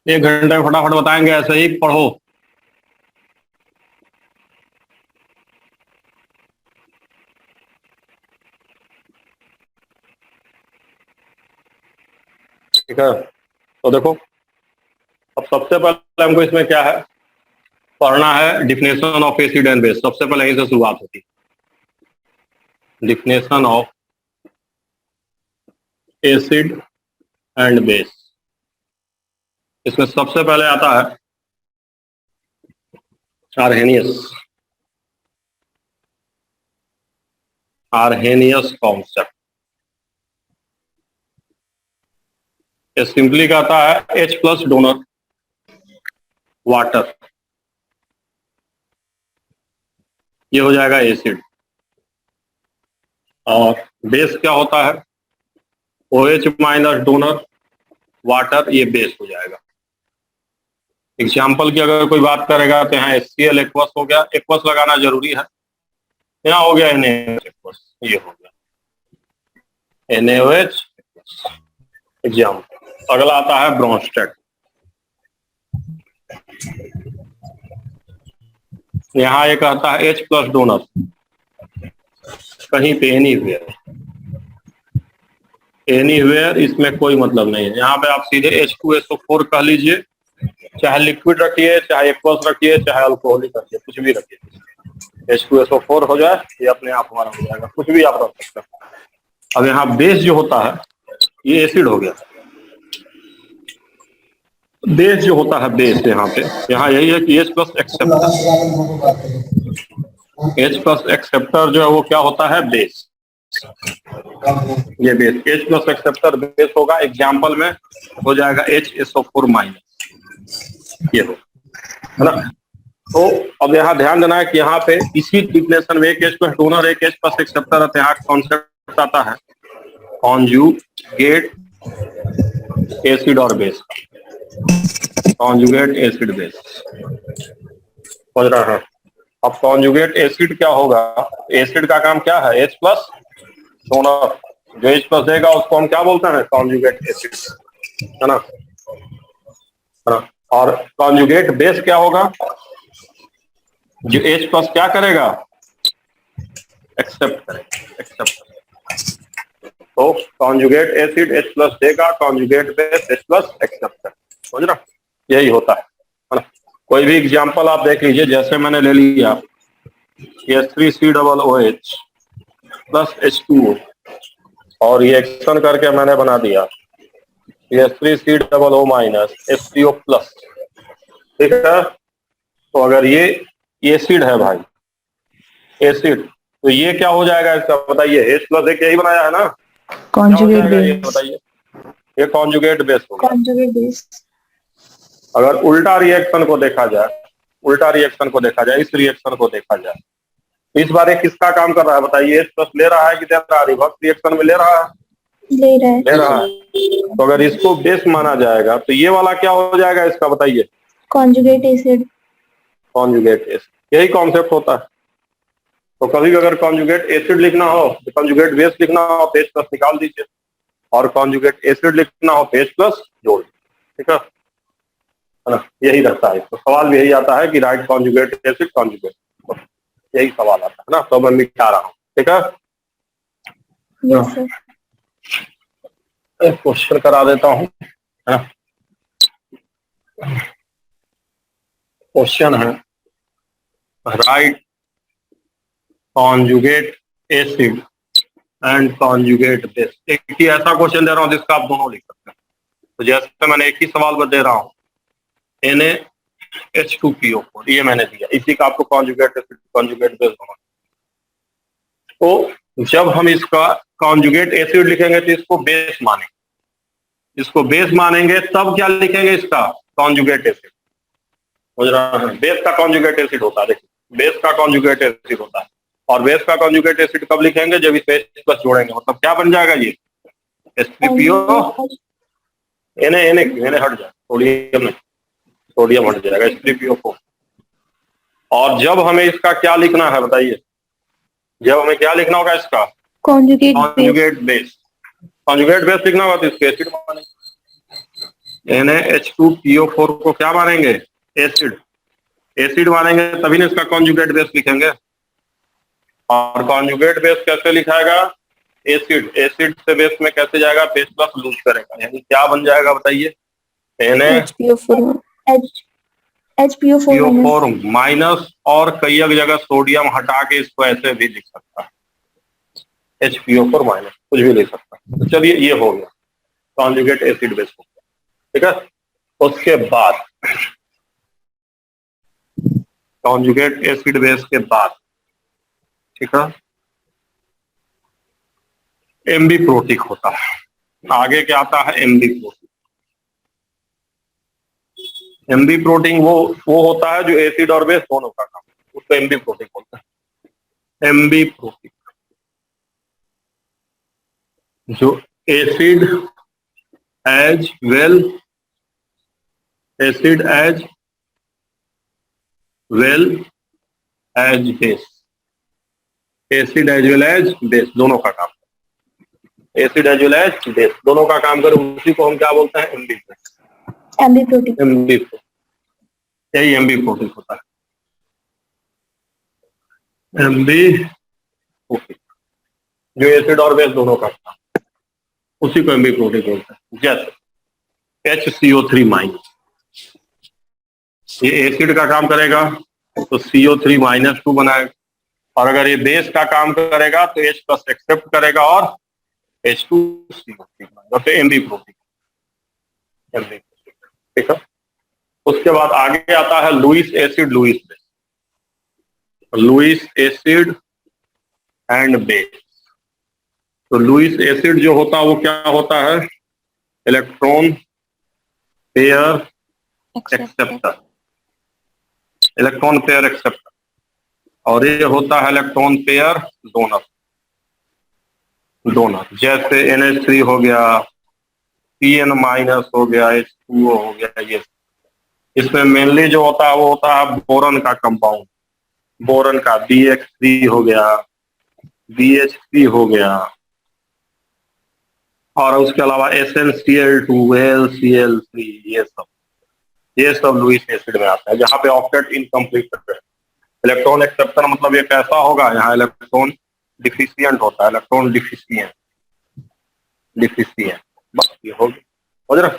1 घंटे में फटाफट बताएंगे, ऐसे ही पढ़ो। ठीक है, तो देखो अब सबसे पहले हमको इसमें क्या है पढ़ना है, definition of acid and base. सबसे पहले यहीं से शुरुआत होती है, definition of acid and base. इसमें सबसे पहले आता है आर्हेनियस कॉन्सेप्ट। ये सिंपली कहता है H+ डोनर वाटर, ये हो जाएगा एसिड। और बेस क्या होता है, OH- डोनर वाटर, ये बेस हो जाएगा। एग्जाम्पल की अगर कोई बात करेगा तो यहाँ HCl एक्वस हो गया, एक्वस लगाना जरूरी है। यहाँ हो गया NaOH एक्वस, ये हो गया NaOH एग्जाम्पल। अगला आता है ब्रोंस्टेड। यहाँ ये कहता है H+ डोनर, कहीं पे एनीवेयर, इसमें कोई मतलब नहीं है। यहाँ पे आप सीधे H2SO4 कह लीजिए, चाहे लिक्विड रखिए, चाहे एक्वस रखिए, चाहे अल्कोहलिक रखिए, कुछ भी रखिए, H2SO4 हो जाए, ये अपने आप हमारा हो जाएगा, कुछ भी आप रख सकते हैं। अब यहाँ बेस जो होता है ये एसिड हो गया। बेस जो होता है बेस, यहाँ पे यहाँ यही है कि H+ एक्सेप्टर जो है वो क्या होता है, बेस। ये बेस H+ एक्सेप्टर बेस होगा। एग्जाम्पल में हो जाएगा HSO4-, ये हो, है ना। तो अब यहाँ ध्यान देना है कि यहाँ पे इसी डिफिनेशन में एक H+ डोनर, एक H+ एक्सेप्टर है। यहाँ कॉन्सेप्ट आता है कॉन्जुगेट एसिड और बेस, कॉन्जुगेट एसिड बेस, समझ रहा है। अब कॉन्जुगेट एसिड क्या होगा, एसिड का काम क्या है, H+ डोनर, जो H+ देगा उसको हम क्या बोलते हैं, कॉन्जुगेट एसिड, है ना। और कॉन्जुगेट बेस क्या होगा, जो H+ क्या करेगा, एक्सेप्ट करेगा, एक्सेप्ट। तो कॉन्जुगेट एसिड H+ देगा, कॉन्जुगेट बेस H+ एक्सेप्ट करेगा, समझ रहा, यही होता है ना। कोई भी एग्जांपल आप देख लीजिए, जैसे मैंने ले लिया H3COOH प्लस H2O, और ये एक्शन करके मैंने बना दिया H3COO HCO प्लस, ठीक है। तो अगर ये एसिड है भाई, एसिड, तो ये क्या हो जाएगा इसका बताइए, H+ एक यही बनाया है ना, कॉन्जुगेट ये बेस, बताइए, ये कॉन्जुगेट बेस होगा। Conjugate base. अगर उल्टा रिएक्शन को देखा जाए, उल्टा रिएक्शन को देखा जाए, इस रिएक्शन को देखा जाए, इस बार ये किसका काम कर रहा है बताइए, H+ ले रहा है कि दे रहा है, रिवर्स रिएक्शन में ले रहा है, ले रहा है, ले रहा है। तो अगर इसको बेस माना जाएगा तो ये वाला क्या हो जाएगा इसका बताइए, कॉन्जुगेट एसिड, कॉन्जुगेट एसिड। यही कॉन्सेप्ट होता है। तो कभी भी अगर कॉन्जुगेट एसिड लिखना हो, कॉन्जुगेट बेस लिखना हो तो H+ निकाल दीजिए, और कॉन्जुगेट एसिड लिखना हो तो H+ जोड़, ठीक है ना। यही रहता है। तो सवाल भी यही आता है कि राइट कॉन्जुगेट एसिड कॉन्जुगेट, यही सवाल आता है ना। तो मैं मिटा रहा हूँ, ठीक है। Yes sir. क्वेश्चन करा देता हूँ, क्वेश्चन है right conjugate acid and conjugate base. एक ही ऐसा क्वेश्चन दे रहा हूँ जिसका आप दोनों लिख सकते हैं। तो जैसे मैंने एक ही सवाल में दे रहा हूँ NaH2PO4, ये मैंने दिया, इसी का आपको कॉन्जुगेट एसिड कॉन्जुगेट बेस होना। तो जब हम इसका कॉन्जुगेट एसिड लिखेंगे तो इसको बेस मानेंगे, इसको बेस मानेंगे, तब क्या लिखेंगे इसका कॉन्जुगेट एसिड, समझ रहा है। बेस का कॉन्जुगेट एसिड होता है, देखिए बेस का कॉन्जुगेट एसिड होता है। और बेस का कॉन्जुगेट एसिड कब लिखेंगे, जब इस H+ जोड़ेंगे, मतलब क्या बन जाएगा ये H3PO, Na हट जाए, सोडियम नहीं, सोडियम हट जाएगा, H3PO4। और जब हमें इसका क्या लिखना है बताइए, जब हमें क्या लिखना होगा इसका कॉन्जुगेट बेस, कॉन्जुगेट बेस लिखना होगा तो इसके एसिड मानेंगे, NaH2PO4 को क्या मानेंगे? एसिड। एसिड मानेंगे तभी ना इसका कॉन्जुगेट बेस लिखेंगे। और कॉन्जुगेट बेस कैसे लिखाएगा? एसिड। एसिड से बेस में कैसे जाएगा? बेस प्लस लूज करेगा, यानी क्या बन जाएगा बताइए? HPO4 HPO4 माइनस, और कई एक जगह सोडियम हटा के इसको ऐसे भी लिख सकता है, HPO4 माइनस, कुछ भी लिख सकता है। तो चलिए ये हो गया कॉन्जुगेट एसिड बेस हो गया, ठीक है। उसके बाद कॉन्जुगेट एसिड बेस के बाद, ठीक है, एमबी प्रोटिक होता है। आगे क्या आता है? MB protic. एमबी प्रोटीन वो होता है जो एसिड और बेस दोनों का काम, उसको एमबी प्रोटीन बोलते हैं। एमबी प्रोटीन जो acid as well as base, acid as well as base दोनों का काम, acid as well as base दोनों का काम करे, उसी को हम क्या बोलते हैं? MB protein. एमबी प्रोटीन, यही एमबी प्रोटीन होता है। एमबी प्रोटीन जो एसिड और बेस दोनों का काम, उसी को एमबी प्रोटीन बोलते हैं। जैसे HCO3 माइनस, ये एसिड का काम करेगा तो CO3 माइनस 2 बनाएगा, और अगर ये बेस का काम करेगा तो H प्लस एक्सेप्ट करेगा और H2CO3 बनाएगा, तो एमबी प्रोटीन। ठीक है। उसके बाद आगे आता है Lewis acid, Lewis base, Lewis acid and base. तो लुईस एसिड जो होता है वो क्या होता है? Electron pair acceptor, electron pair acceptor, और ये होता है इलेक्ट्रॉन पेयर डोनर। डोनर जैसे NH3 हो गया, Cn माइनस हो गया, H2O हो गया, ये इसमें मेनली जो होता है वो होता है बोरन का कंपाउंड, बोरन का BH3 हो गया, BH3 हो गया, और उसके अलावा SnCl2, LCl3, ये सब लुईस एसिड में आता है, जहाँ पे ऑक्टेट इनकम्प्लीट है। इलेक्ट्रॉन एक्सेप्टर मतलब ये कैसा होगा? यहाँ इलेक्ट्रॉन डिफिशियंट होता है, इलेक्ट्रॉन डिफिशियंट, बस ये हो गया, समझ रहे?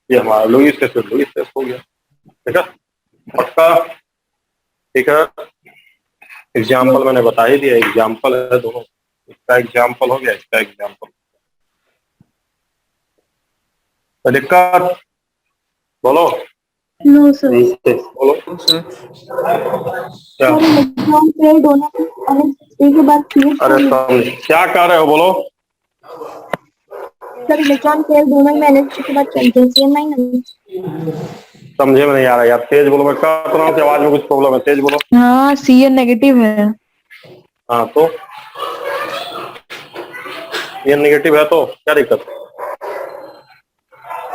ये हमारा लुईस एसिड हो गया, ठीक है, पक्का, ठीक है। एग्जाम्पल मैंने बता ही दिया, एग्जाम्पल है दोनों, इसका एग्जाम्पल हो गया, इसका एग्जाम्पल। तो दिक्कत बोलो। No sir. बोलो क्या? इलेक्ट्रॉन पेयर डोनर के बाद अरे क्या कह रहे हो? बोलो सर, इलेक्ट्रॉन पेयर डोनर में NH3 के बाद CN समझे में नहीं आ रहा यार, तेज बोलो, मैं कह रहा हूँ कि आवाज में कुछ प्रॉब्लम है, तेज बोलो। हाँ, Cn नेगेटिव है। हाँ तो ये नेगेटिव है तो क्या दिक्कत है?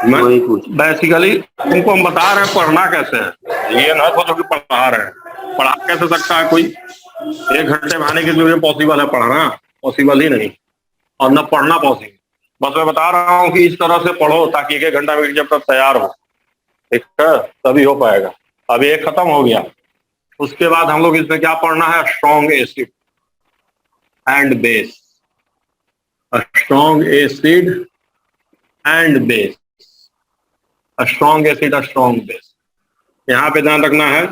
मैं बेसिकली तुमको हम बता रहे हैं पढ़ना कैसे है, ये ना सोचो कि पढ़ा रहे हैं। पढ़ा कैसे सकता है कोई? 1 घंटे में आने के लिए पॉसिबल है पढ़ना? पॉसिबल ही नहीं, और न पढ़ना पॉसिबल। बस मैं बता रहा हूँ कि इस तरह से पढ़ो ताकि 1 घंटा में जब तक तैयार हो, ठीक है, तभी हो पाएगा। अब ये खत्म हो गया, उसके बाद हम लोग इसमें क्या पढ़ना है? Strong acid and base, strong acid and base, strong acid, strong base. यहाँ पे ध्यान रखना है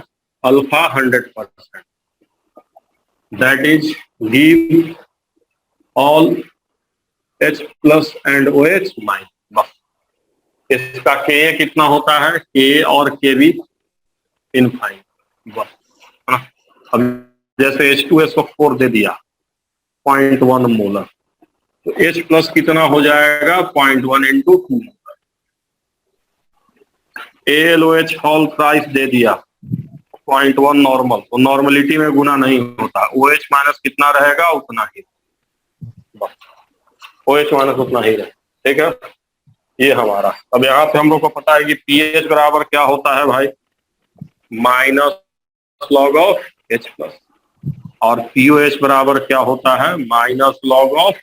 alpha 100%, that is give all H plus and OH minus, बस। इसका Ka कितना होता है? Ka और Kb इनफाइनाइट, बस। अब जैसे H2SO4 दे दिया 0.1 मोलर, तो H प्लस कितना हो जाएगा? 0.1 into 2 molar. AlOH whole thrice दे दिया 0.1 नॉर्मल, तो नॉर्मलिटी में गुना नहीं होता, OH माइनस कितना रहेगा? उतना ही, बस। OH माइनस उतना ही रहे, ठीक है। ये हमारा, अब यहाँ पे हम लोग को पता है कि pH बराबर क्या होता है भाई? Minus log of H plus, और POH बराबर क्या होता है? Minus log of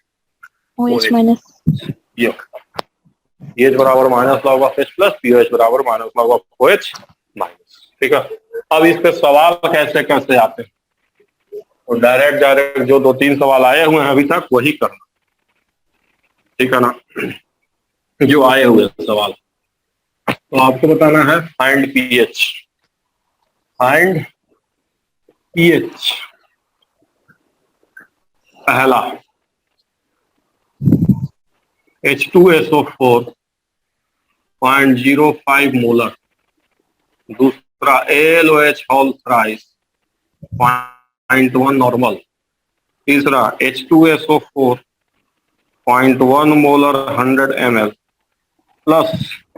OH minus. ये पीएच बराबर minus log of H plus pOH बराबर minus log of OH minus. ठीक है, अब इस पे सवाल कैसे कैसे आते हैं, तो डायरेक्ट डायरेक्ट जो 2-3 सवाल आए हुए हैं अभी तक वही करना। ठीक है ना, जो आए हुए सवाल, तो आपको बताना है फाइंड पीएच। फाइंड पीएच पहला H2SO4 0.05 मोलर, दूसरा ALOH होल थ्राइस 0.1 नॉर्मल, तीसरा H2SO4 0.1 molar 100 ml plus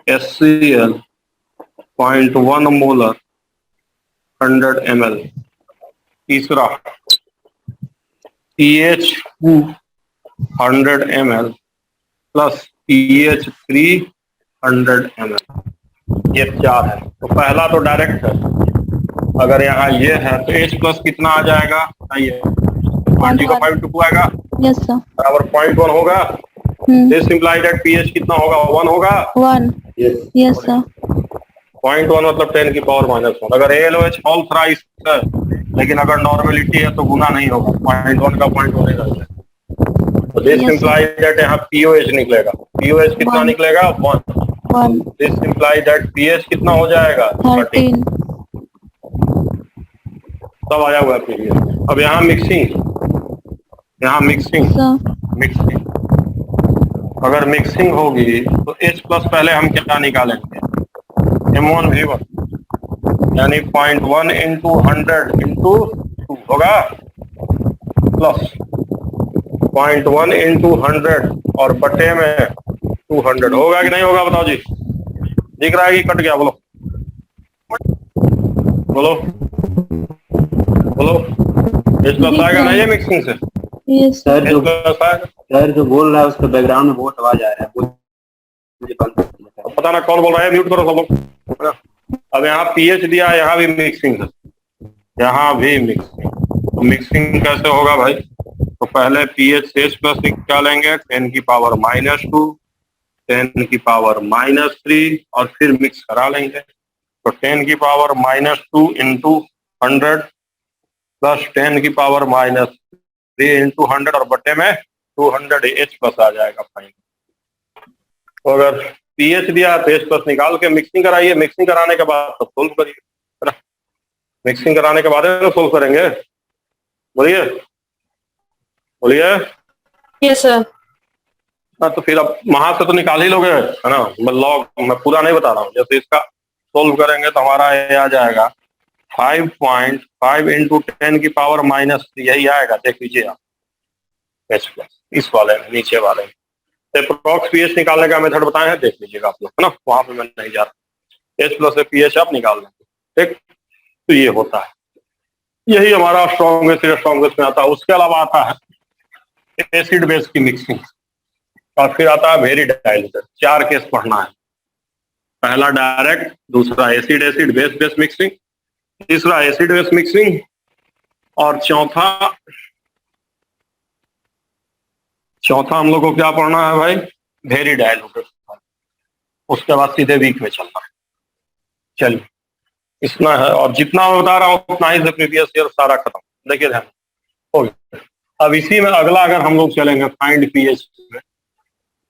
HCl 0.1 molar 100 ml, तीसरा PH2 100 ml plus PH3 100 ml। ये 4 है, तो पहला तो डायरेक्ट है। अगर यहाँ ये है तो H प्लस कितना आ जाएगा बताइए, 0.05 आएगा, यस सर। बराबर 0.1 होगा। दिस इंप्लाई दैट पीएच कितना होगा, 1 होगा। 1 यस सर। 0.1 मतलब 10 की पावर -1। अगर ALOH होल थ्राइस है, लेकिन अगर नॉर्मेलिटी है तो गुना नहीं होगा, 0.1 का 0.1 ही रहता है। तो this Yes, sir. Imply that यहाँ POH निकलेगा, POH कितना One. निकलेगा 1। 1 दिस इंप्लाई दैट पीएच कितना हो जाएगा 13। 13 सब आया हुआ है पीएच। अब यहाँ मिक्सिंग सर। मिक्सिंग अगर मिक्सिंग होगी तो H प्लस पहले हम क्या निकालेंगे, M1V1 यानी 0.1 इंटू 100 इंटू 2 होगा, प्लस 0.1 इंटू 100 और बटे में 200 होगा कि नहीं होगा, बताओ जी। दिख रहा है कि कट गया, बोलो बोलो बोलो। H प्लस आएगा ना ये मिक्सिंग से, यस सर। H प्लस आएगा। सर जो बोल रहा है उसके बैकग्राउंड में बहुत आवाज आ रहा है, मुझे बंद कर दीजिए। अब पता ना कौन बोल रहा है, म्यूट करो सब लोग। अब यहाँ पीएच दिया, यहाँ भी मिक्सिंग है, यहाँ भी मिक्सिंग। तो मिक्सिंग कैसे होगा भाई, तो पहले पीएच से H प्लस निकालेंगे 10 की पावर -2 10 की पावर -3 और फिर मिक्स करा लेंगे। तो 10 की पावर -2 इंटू 100 प्लस 10 की पावर -3 इंटू 100 और बटे में 200 H प्लस आ जाएगा फाइन। तो अगर पीएच दिया तो H प्लस निकाल के मिक्सिंग कराइए, मिक्सिंग कराने के बाद तब सोल्व करिए, है ना। मिक्सिंग कराने के बाद सोल्व करेंगे, बोलिए बोलिए। Yes sir. हाँ, तो फिर अब वहां से तो निकाल ही लोगे, है ना। मैं लॉग मैं पूरा नहीं बता रहा हूँ, जैसे इसका सोल्व करेंगे तो हमारा ये आ जाएगा 5.5 इंटू 10 की पावर -3, यही आएगा, देख लीजिए आप। H प्लस इस वाले में, नीचे वाले में अप्रोक्स पीएच निकालने का मेथड बताए हैं, देख लीजिएगा आप लोग, है ना। वहां पे मैं नहीं जा रहा। H प्लस से पीएच आप निकाल लेंगे, ठीक। तो ये होता है, यही हमारा स्ट्रॉन्गेस्ट में आता है। उसके अलावा आता है एसिड बेस की मिक्सिंग, और फिर आता है वेरी डाइल्यूटेड। 4 केस पढ़ना है, पहला डायरेक्ट, दूसरा acid acid base base mixing, तीसरा एसिड बेस मिक्सिंग, और चौथा हम लोग को क्या पढ़ना है भाई, वेरी डाइल्यूटेड। उसके बाद सीधे वीक में चलना है। चलिए इतना है, और जितना मैं बता रहा हूँ उतना ही से प्रीवियस ईयर सारा खत्म। देखिए ध्यान हो गया। अब इसी में अगला अगर हम लोग चलेंगे फाइंड पीएच में,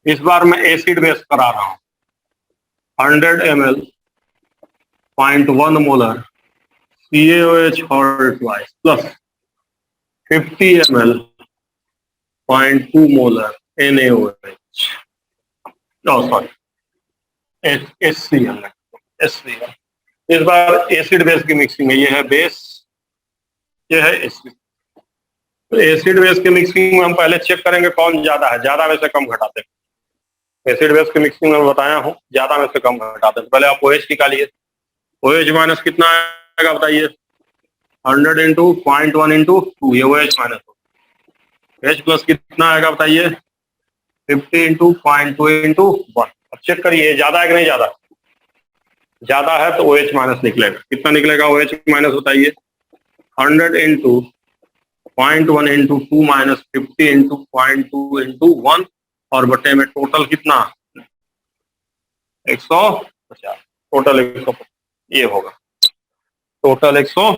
इस बार मैं एसिड बेस करा रहा हूँ। 100 ml 0.1 molar CaOH whole twice plus 50 ml 0.2 molar NaOH, sorry HCl। इस बार एसिड बेस की मिक्सिंग है, ये है बेस, ये है एसिड। तो एसिड बेस की मिक्सिंग में हम पहले चेक करेंगे कौन ज्यादा है, ज्यादा में से कम घटाते हैं। एसिड बेस की मिक्सिंग में बताया हूँ, ज्यादा में से कम घटाते हैं। पहले आप OH निकालिए, OH माइनस कितना आएगा बताइए, 100 इंटू 0.1 इंटू 2, ये OH माइनस हो। H प्लस कितना आएगा बताइए, 50 इंटू 0.2 इंटू 1। अब चेक करिए ज्यादा है कि नहीं ज्यादा, ज्यादा है तो OH माइनस निकलेगा। कितना निकलेगा OH माइनस बताइए, 100 into 0.1 into 2 minus 50 into 0.2 into 1 और बटे में टोटल कितना 150 टोटल 150 ये होगा टोटल 150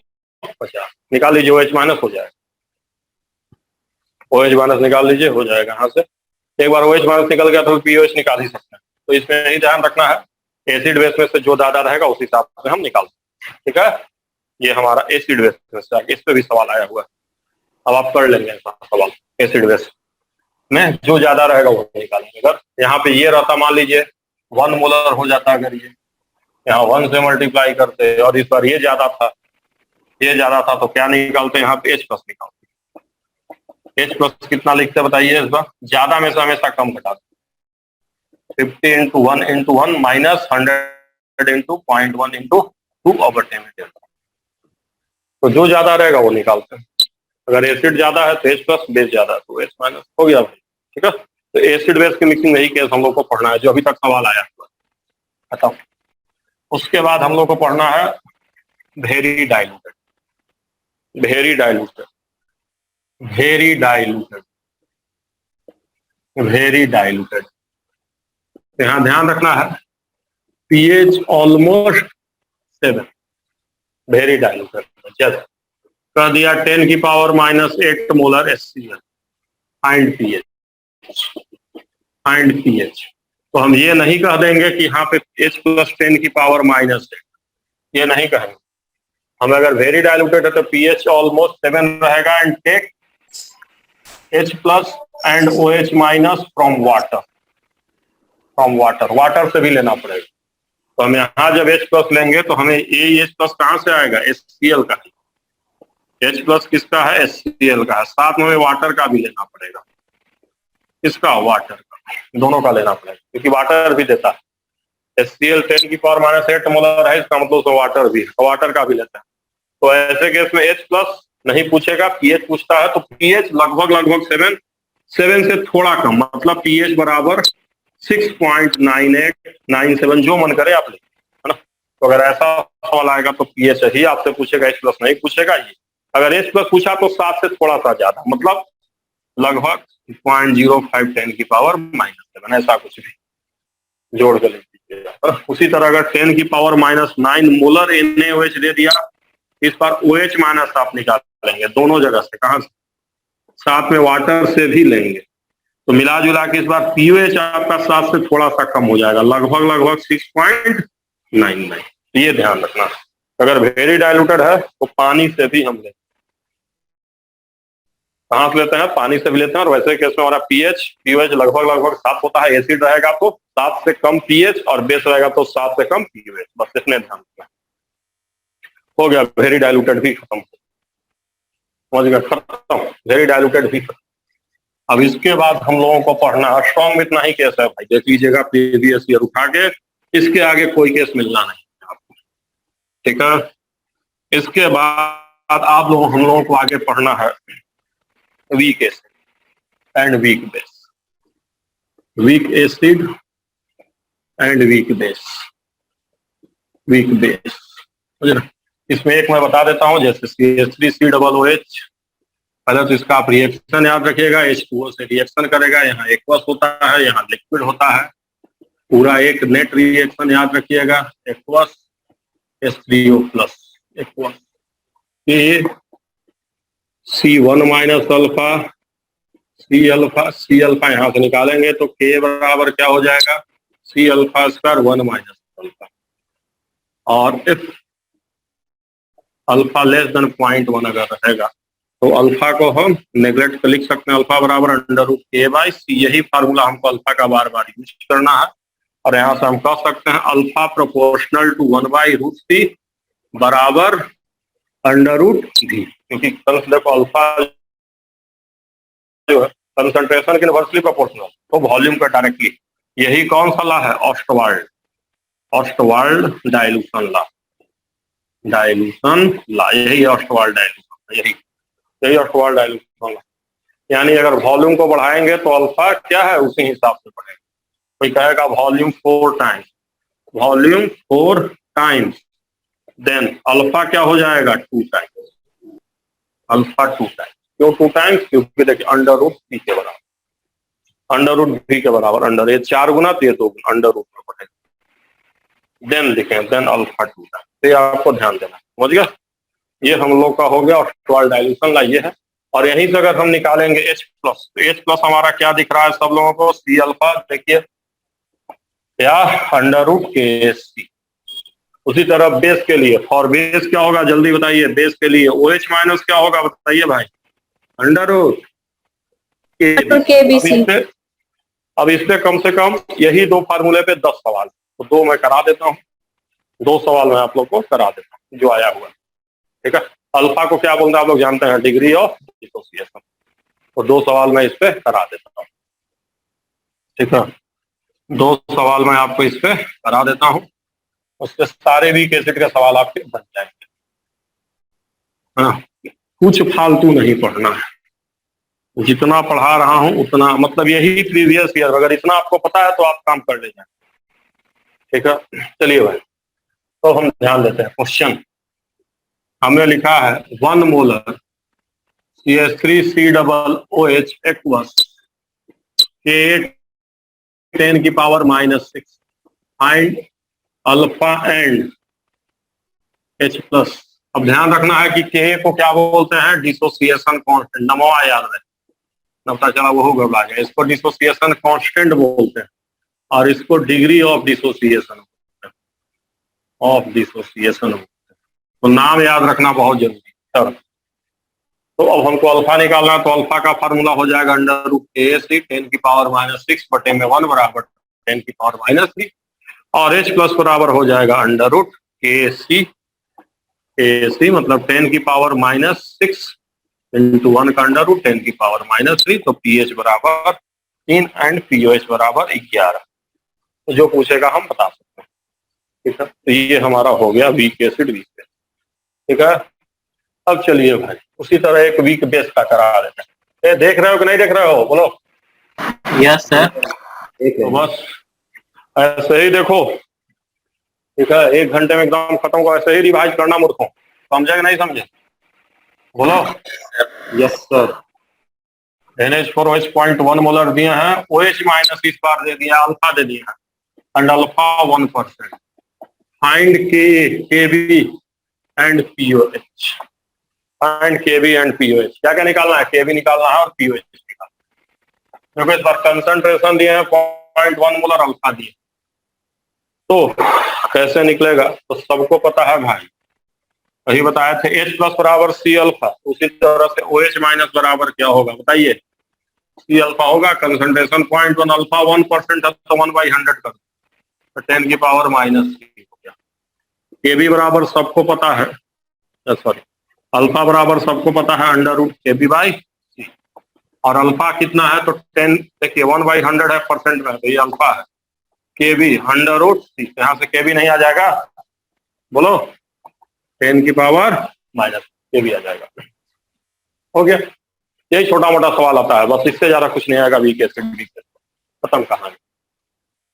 निकाल लीजिए OH माइनस हो जाएगा OH माइनस निकाल लीजिए हो जाएगा यहाँ से एक बार OH माइनस निकल गया तो POH निकाल ही सकते हैं तो इसमें यही ध्यान रखना है एसिड बेस में से जो ज्यादा रहेगा उस हिसाब से हम निकाल सकते हैं ठीक है ये हमारा एसिड बेस में से इस पे भी सवाल आया हुआ है अब आप कर लेंगे ऐसा सवाल एसिड बेस में जो ज्यादा रहेगा वो निकालेंगे अगर यहाँ पे ये रहता मान लीजिए 1 मोलर हो जाता अगर ये यहाँ 1 से मल्टीप्लाई करते और इस बार ये ज्यादा था तो क्या निकालते यहाँ पे H प्लस निकालते H प्लस कितना लिखते बताइए इस बार ज्यादा में से हमेशा कम घटाते 50 into 1 into 1 minus 100 into 0.1 into 2/10 तो जो ज्यादा रहेगा वो निकालते हैं अगर एसिड ज्यादा है तो H प्लस बेस ज्यादा है तो H माइनस हो गया भाई ठीक है तो एसिड बेस की मिक्सिंग यही केस हम लोग को पढ़ना है जो अभी तक सवाल आया हुआ बताओ उसके बाद हम लोग को पढ़ना है वेरी डाइल्यूटेड यहाँ ध्यान रखना है pH ऑलमोस्ट 7 वेरी डाइल्यूटेड जैसे कर दिया 10 की power -8 molar HCl find pH तो हम ये नहीं कह देंगे कि यहाँ पे H प्लस 10 की पावर -8 ये नहीं कहेंगे हम अगर वेरी डाइल्यूटेड है तो pH ऑलमोस्ट 7 रहेगा and take H plus and OH minus from water से भी लेना पड़ेगा तो हम यहाँ जब H प्लस लेंगे तो हमें H प्लस कहाँ से आएगा HCl का H प्लस किसका है HCl का है साथ में वाटर का भी लेना पड़ेगा किसका वाटर का दोनों का लेना पड़ेगा क्योंकि वाटर भी देता है HCl 10 की पावर -8 मोलर है इसका मतलब तो वाटर भी वाटर का भी लेता है तो ऐसे केस में H प्लस नहीं पूछेगा pH पूछता है तो pH लगभग 7 से थोड़ा कम मतलब pH बराबर 6.9897 जो मन करे आप लिख है ना तो अगर ऐसा सवाल आएगा तो pH ही आपसे पूछेगा H प्लस नहीं पूछेगा ये अगर H प्लस पूछा तो 7 से थोड़ा सा ज्यादा मतलब लगभग 0.0510 की पावर -7 ऐसा कुछ भी जोड़ के लिख दीजिएगा उसी तरह अगर 10 की पावर -9 मोलर NaOH दे दिया इस बार OH माइनस आप निकालेंगे दोनों जगह से कहां से साथ में वाटर से भी लेंगे तो मिला जुला के इस बार pH आपका 7 से थोड़ा सा कम हो जाएगा लगभग 6.99 ये ध्यान रखना अगर वेरी डाइल्यूटेड है तो पानी से भी हम लेते हैं कहां से लेते हैं पानी से भी लेते हैं और वैसे केस में हमारा pH लगभग 7 होता है एसिड रहेगा तो 7 से कम pH और बेस रहेगा तो 7 से कम pH बस इतने ध्यान रखना हो गया वेरी डाइल्यूटेड भी खत्म समझ गया खत्म वेरी डाइल्यूटेड भी खत्म अब इसके बाद हम लोगों को पढ़ना है स्ट्रॉन्ग में इतना ही केस है भाई देख लीजिएगा प्रीवियस ईयर उठा के इसके आगे कोई केस मिलना नहीं आपको ठीक है इसके बाद आप लोग हम लोगों को आगे पढ़ना है weak acid and weak base weak acid and weak base समझे ना इसमें एक मैं बता देता हूं जैसे CH3COOH पहले तो इसका आप रिएक्शन याद रखिएगा H2O से रिएक्शन करेगा यहाँ एक्वस होता है यहाँ लिक्विड होता है पूरा एक नेट रिएक्शन याद रखिएगा aqueous H3O plus aqueous C1 minus alpha C alpha यहाँ से निकालेंगे तो K बराबर क्या हो जाएगा C alpha square 1 minus alpha और इफ अल्फा लेस देन 0.1 अगर रहेगा तो अल्फा को हम नेग्लेक्ट कर लिख सकते हैं अल्फा बराबर √K/C यही फार्मूला हमको अल्फा का बार बार यूज करना है और यहाँ से हम कह सकते हैं अल्फा प्रोपोर्शनल टू 1/√C बराबर √V क्योंकि देखो अल्फा जो है कंसंट्रेशन के इनवर्सली प्रोपोर्शनल तो वॉल्यूम का डायरेक्टली यही कौन सा लॉ है ऑस्टवाल्ड डाइल्यूशन लॉ यही ऑस्टवाल्ड डाइल्यूशन यही ऑस्टवाल्ड डाइल्यूशन लॉ यानी अगर वॉल्यूम को बढ़ाएंगे तो अल्फा क्या है उसी हिसाब से बढ़ेगा कोई कहेगा वॉल्यूम 4 टाइम्स देन अल्फा क्या हो जाएगा 2 टाइम्स अल्फा 2 टाइम्स क्यों 2 टाइम्स क्योंकि देखिए √V के बराबर √V के बराबर अंडर ये 4 गुना तो ये 2 गुना √में बढ़ेगा देन लिखें, देन अल्फा 2, तो ये आपको ध्यान देना, समझ गया। ये हम लोग का हो गया और टॉयल डाइल्यूशन ला ये है। और यहीं से अगर हम निकालेंगे H प्लस, तो H प्लस हमारा क्या दिख रहा है सब लोगों को, सी अल्फा देखिए, या अंडर रूट के सी। उसी तरह बेस के लिए, फॉर बेस क्या होगा जल्दी बताइए, बेस के लिए OH माइनस क्या होगा बताइए भाई, अंडर रूट के। अब इस पे कम से कम यही दो फार्मूले पे 10 सवाल, तो 2 मैं करा देता हूँ, 2 सवाल मैं आप लोग को करा देता हूँ जो आया हुआ, ठीक है। अल्फा को क्या बोलते हैं आप लोग जानते हैं, डिग्री ऑफ डिसोसिएशन, तो 2 सवाल मैं इस पे करा देता हूँ, ठीक है। 2 सवाल मैं आपको इस पे करा देता हूँ, उसके सारे वीक एसिड के सवाल आपके बन जाएंगे। हाँ, कुछ फालतू नहीं पढ़ना है, जितना पढ़ा रहा हूं उतना, मतलब यही प्रीवियस ईयर, अगर इतना आपको पता है तो आप काम कर ले जाए, ठीक है। चलिए भाई, तो हम ध्यान देते हैं क्वेश्चन। हमने लिखा है 1 molar CH3C double OH aqueous Ka 10 की power -6, find alpha and H plus. अब ध्यान रखना है कि Ka को क्या बोलते हैं, डिसोसिएशन कांस्टेंट, नमवा याद रहे, पता चला वो गड़बड़ा गया। इसको डिसोसिएशन कांस्टेंट बोलते हैं और इसको डिग्री ऑफ डिसोसिएशन बोलते हैं, तो नाम याद रखना बहुत जरूरी है। तो अब हमको अल्फा निकालना है, तो अल्फा का फार्मूला हो जाएगा अंडर रूट KC 10 की पावर -6 बटे में 1 बराबर 10 की पावर -3, और H प्लस बराबर हो जाएगा अंडर रूट KC मतलब 10 की पावर -6 इंटू 1 का अंडर रूट 10 की पावर -3, तो pH बराबर 3 एंड POH बराबर 11। तो जो पूछेगा हम बता सकते हैं, ठीक है। तो ये हमारा हो गया वीक एसिड वीक बेस, ठीक है। अब चलिए भाई उसी तरह एक वीक बेस का करा देते हैं। देख रहे हो कि नहीं देख रहे हो, बोलो। Yes sir. तो बस ऐसे ही देखो, ठीक है, 1 घंटे में एकदम खत्म को ऐसे ही रिवाइज करना मूर्खों, समझे कि नहीं समझे, बोलो। Yes sir. NH4OH 0.1 मोलर दिए हैं, OH माइनस इस बार दे दिया, अल्फा दे दिया and alpha 1%। Find KB and POH, find KB and POH। क्या क्या निकालना है, KB निकालना है और POH निकालना है, क्योंकि इस बार कंसंट्रेशन दिए हैं 0.1 मोलर, अल्फा दिए, तो कैसे निकलेगा, तो सबको पता है भाई, वही बताए थे, H प्लस बराबर C अल्फा, उसी तरह से OH माइनस बराबर क्या होगा बताइए, C अल्फा होगा, कंसंट्रेशन 0.1, अल्फा 1% है तो 1/100 कर दो, तो 10 की पावर -3 हो गया। KB बराबर सबको पता है, सॉरी, अल्फा बराबर सबको पता है अंडर रूट KB/C, और अल्फा कितना है, तो 10, देखिए 1/100 है परसेंट में, तो ये अल्फा है, KB अंडर रूट C, यहाँ से KB नहीं आ जाएगा, बोलो, 10 की पावर -KB आ जाएगा, हो गया। यही छोटा मोटा सवाल आता है, बस इससे ज्यादा कुछ नहीं आएगा। वीक एसिड वीक बेस, खत्म कहानी।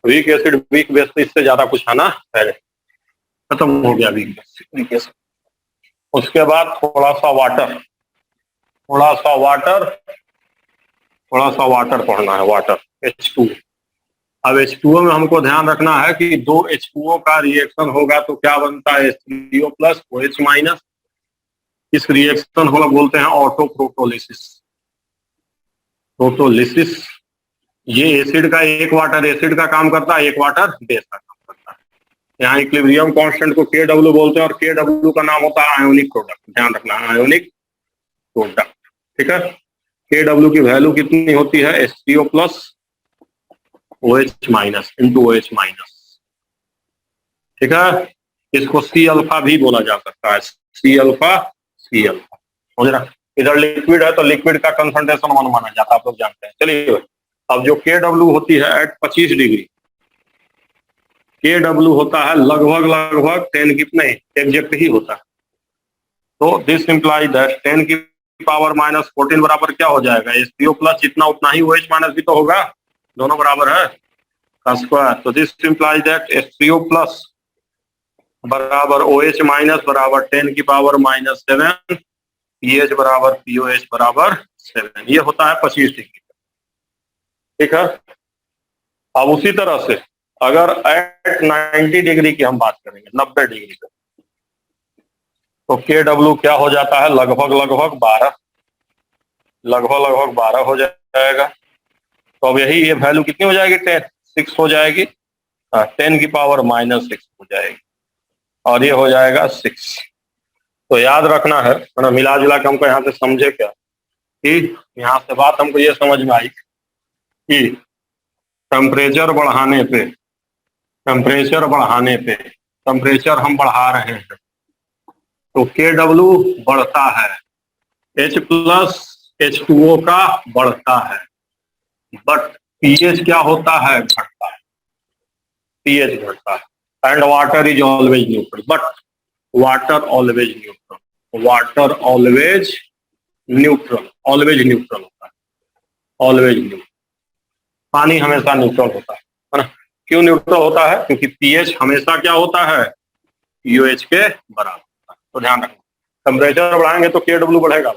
वीक एसिड वीक बेस, तो इससे ज्यादा कुछ है ना, पहले खत्म हो गया वीक एसिड। उसके बाद थोड़ा सा वाटर पढ़ना है, वाटर H2। अब H2O में हमको ध्यान रखना है कि 2 H2O का रिएक्शन होगा तो क्या बनता है, H3O प्लस OH माइनस। इस रिएक्शन को बोलते हैं ऑटो प्रोटोलिसिस। ये एसिड का एक वाटर एसिड का काम करता है, एक वाटर बेस का काम करता है। यहाँ इक्विलिब्रियम कांस्टेंट को KW बोलते हैं, और KW का नाम होता है आयोनिक प्रोडक्ट, ध्यान रखना, आयोनिक प्रोडक्ट, ठीक है। KW की वैल्यू कितनी होती है, H3O plus OH minus into OH minus, ठीक है। इसको C अल्फा भी बोला जा सकता है, C अल्फा समझ रहा। इधर लिक्विड है तो लिक्विड का कंसंट्रेशन 1 माना जाता है, आप लोग जानते हैं। चलिए, अब जो KW होती है एट 25 डिग्री, KW होता है लगभग 10 की नहीं, एग्जैक्ट ही होता है। तो दिस इंप्लाई दैट 10 की पावर -14 बराबर क्या हो जाएगा, H3O प्लस जितना उतना ही OH माइनस भी तो होगा, दोनों बराबर है का स्क्वायर। तो this imply that H3O plus बराबर OH माइनस बराबर 10 की पावर -7, pH बराबर POH बराबर 7, ये होता है 25 डिग्री, ठीक है। अब उसी तरह से अगर एट 90 डिग्री की हम बात करेंगे, 90 डिग्री पे, तो KW क्या हो जाता है, लगभग 12 हो जाएगा। तो अब यही ये वैल्यू कितनी हो जाएगी, 6 हो जाएगी, 10 की पावर -6 हो जाएगी, और ये हो जाएगा 6। तो याद रखना है ना, मिला जुला के हमको यहाँ से समझे क्या कि यहाँ से बात हमको ये समझ में आई कि टेम्परेचर बढ़ाने पे टेम्परेचर हम बढ़ा रहे हैं तो KW बढ़ता है, H प्लस H2O का बढ़ता है, बट pH क्या होता है, घटता है, pH घटता है। And water is always neutral, but water always neutral होता है, ऑलवेज न्यूट्रल। पानी हमेशा न्यूट्रल होता है ना। क्यों न्यूट्रल होता है, क्योंकि pH हमेशा क्या होता है, UH के बराबर होता है। तो ध्यान रखना, टेम्परेचर बढ़ाएंगे तो KW बढ़ेगा,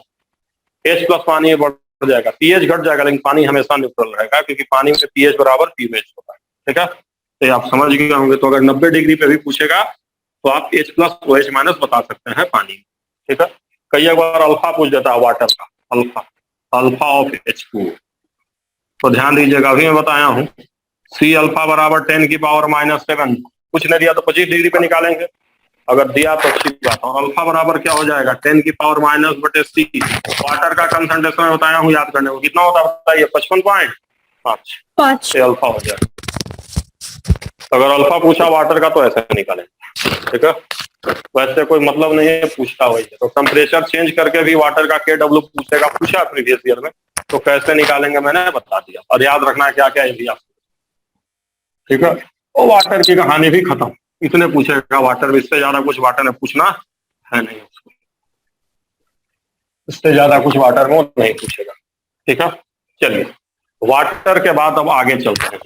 H प्लस पानी बढ़ जाएगा, pH घट जाएगा, लेकिन पानी हमेशा न्यूट्रल रहेगा, क्योंकि पानी में pH बराबर pH होता है। ठीक है, तो आप समझ गए होंगे। तो अगर 90 डिग्री पे भी पूछेगा तो आप H प्लस और H माइनस बता सकते हैं पानी में। ठीक है, कई बार अल्फा पूछ देता है वाटर का, अल्फा ऑफ H2O। तो ध्यान दीजिएगा, अभी मैं बताया हूँ C अल्फा बराबर 10 की पावर -7, कुछ नहीं दिया तो 25 डिग्री पे निकालेंगे, अगर दिया तो अच्छी बात। और अल्फा बराबर क्या हो जाएगा, 10 की पावर -/C। वाटर का कंसंट्रेशन मैं बताया हूँ, याद करने को कितना होता है बताइए, 55.5 अल्फा हो जाएगा। अगर अल्फा पूछा वाटर का तो ऐसे निकालेंगे। ठीक है, वैसे कोई मतलब नहीं है पूछता हुआ। तो टेम्परेचर चेंज करके भी वाटर का KW पूछेगा, पूछा प्रीवियस ईयर में, तो कैसे निकालेंगे मैंने बता दिया। और याद रखना क्या क्या है भी आप। ठीक है, और वाटर की कहानी भी खत्म, इतने पूछेगा वाटर में, इससे ज्यादा कुछ वाटर में पूछना है नहीं उसको, इससे ज्यादा कुछ वाटर में नहीं पूछेगा। ठीक है, चलिए वाटर के बाद अब आगे चलते हैं।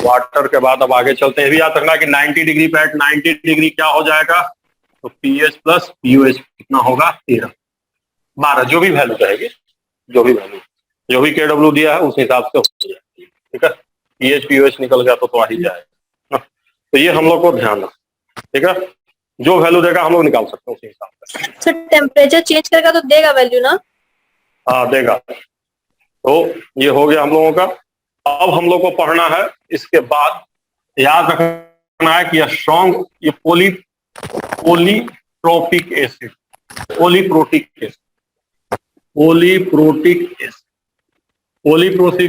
वाटर के बाद अब आगे चलते हैं, ये भी याद रखना कि 90 डिग्री पे 90 डिग्री क्या हो जाएगा, तो pH प्लस UH कितना होगा, 13-12, जो भी वैल्यू रहेगी, जो भी KW दिया है उस हिसाब से हो जाएगी। ठीक है, pH POH निकल गया तो आ ही जाएगा। तो ये हम लोग को ध्यान रखना। ठीक है, जो वैल्यू देगा हम लोग निकाल सकते हैं उसी हिसाब से। सर टेम्परेचर चेंज करेगा तो देगा वैल्यू ना? हाँ देगा। तो ये हो गया हम लोगों का। अब हम लोग को पढ़ना है, इसके बाद याद रखना है कि स्ट्रॉन्ग, ये पोलीप्रोटिक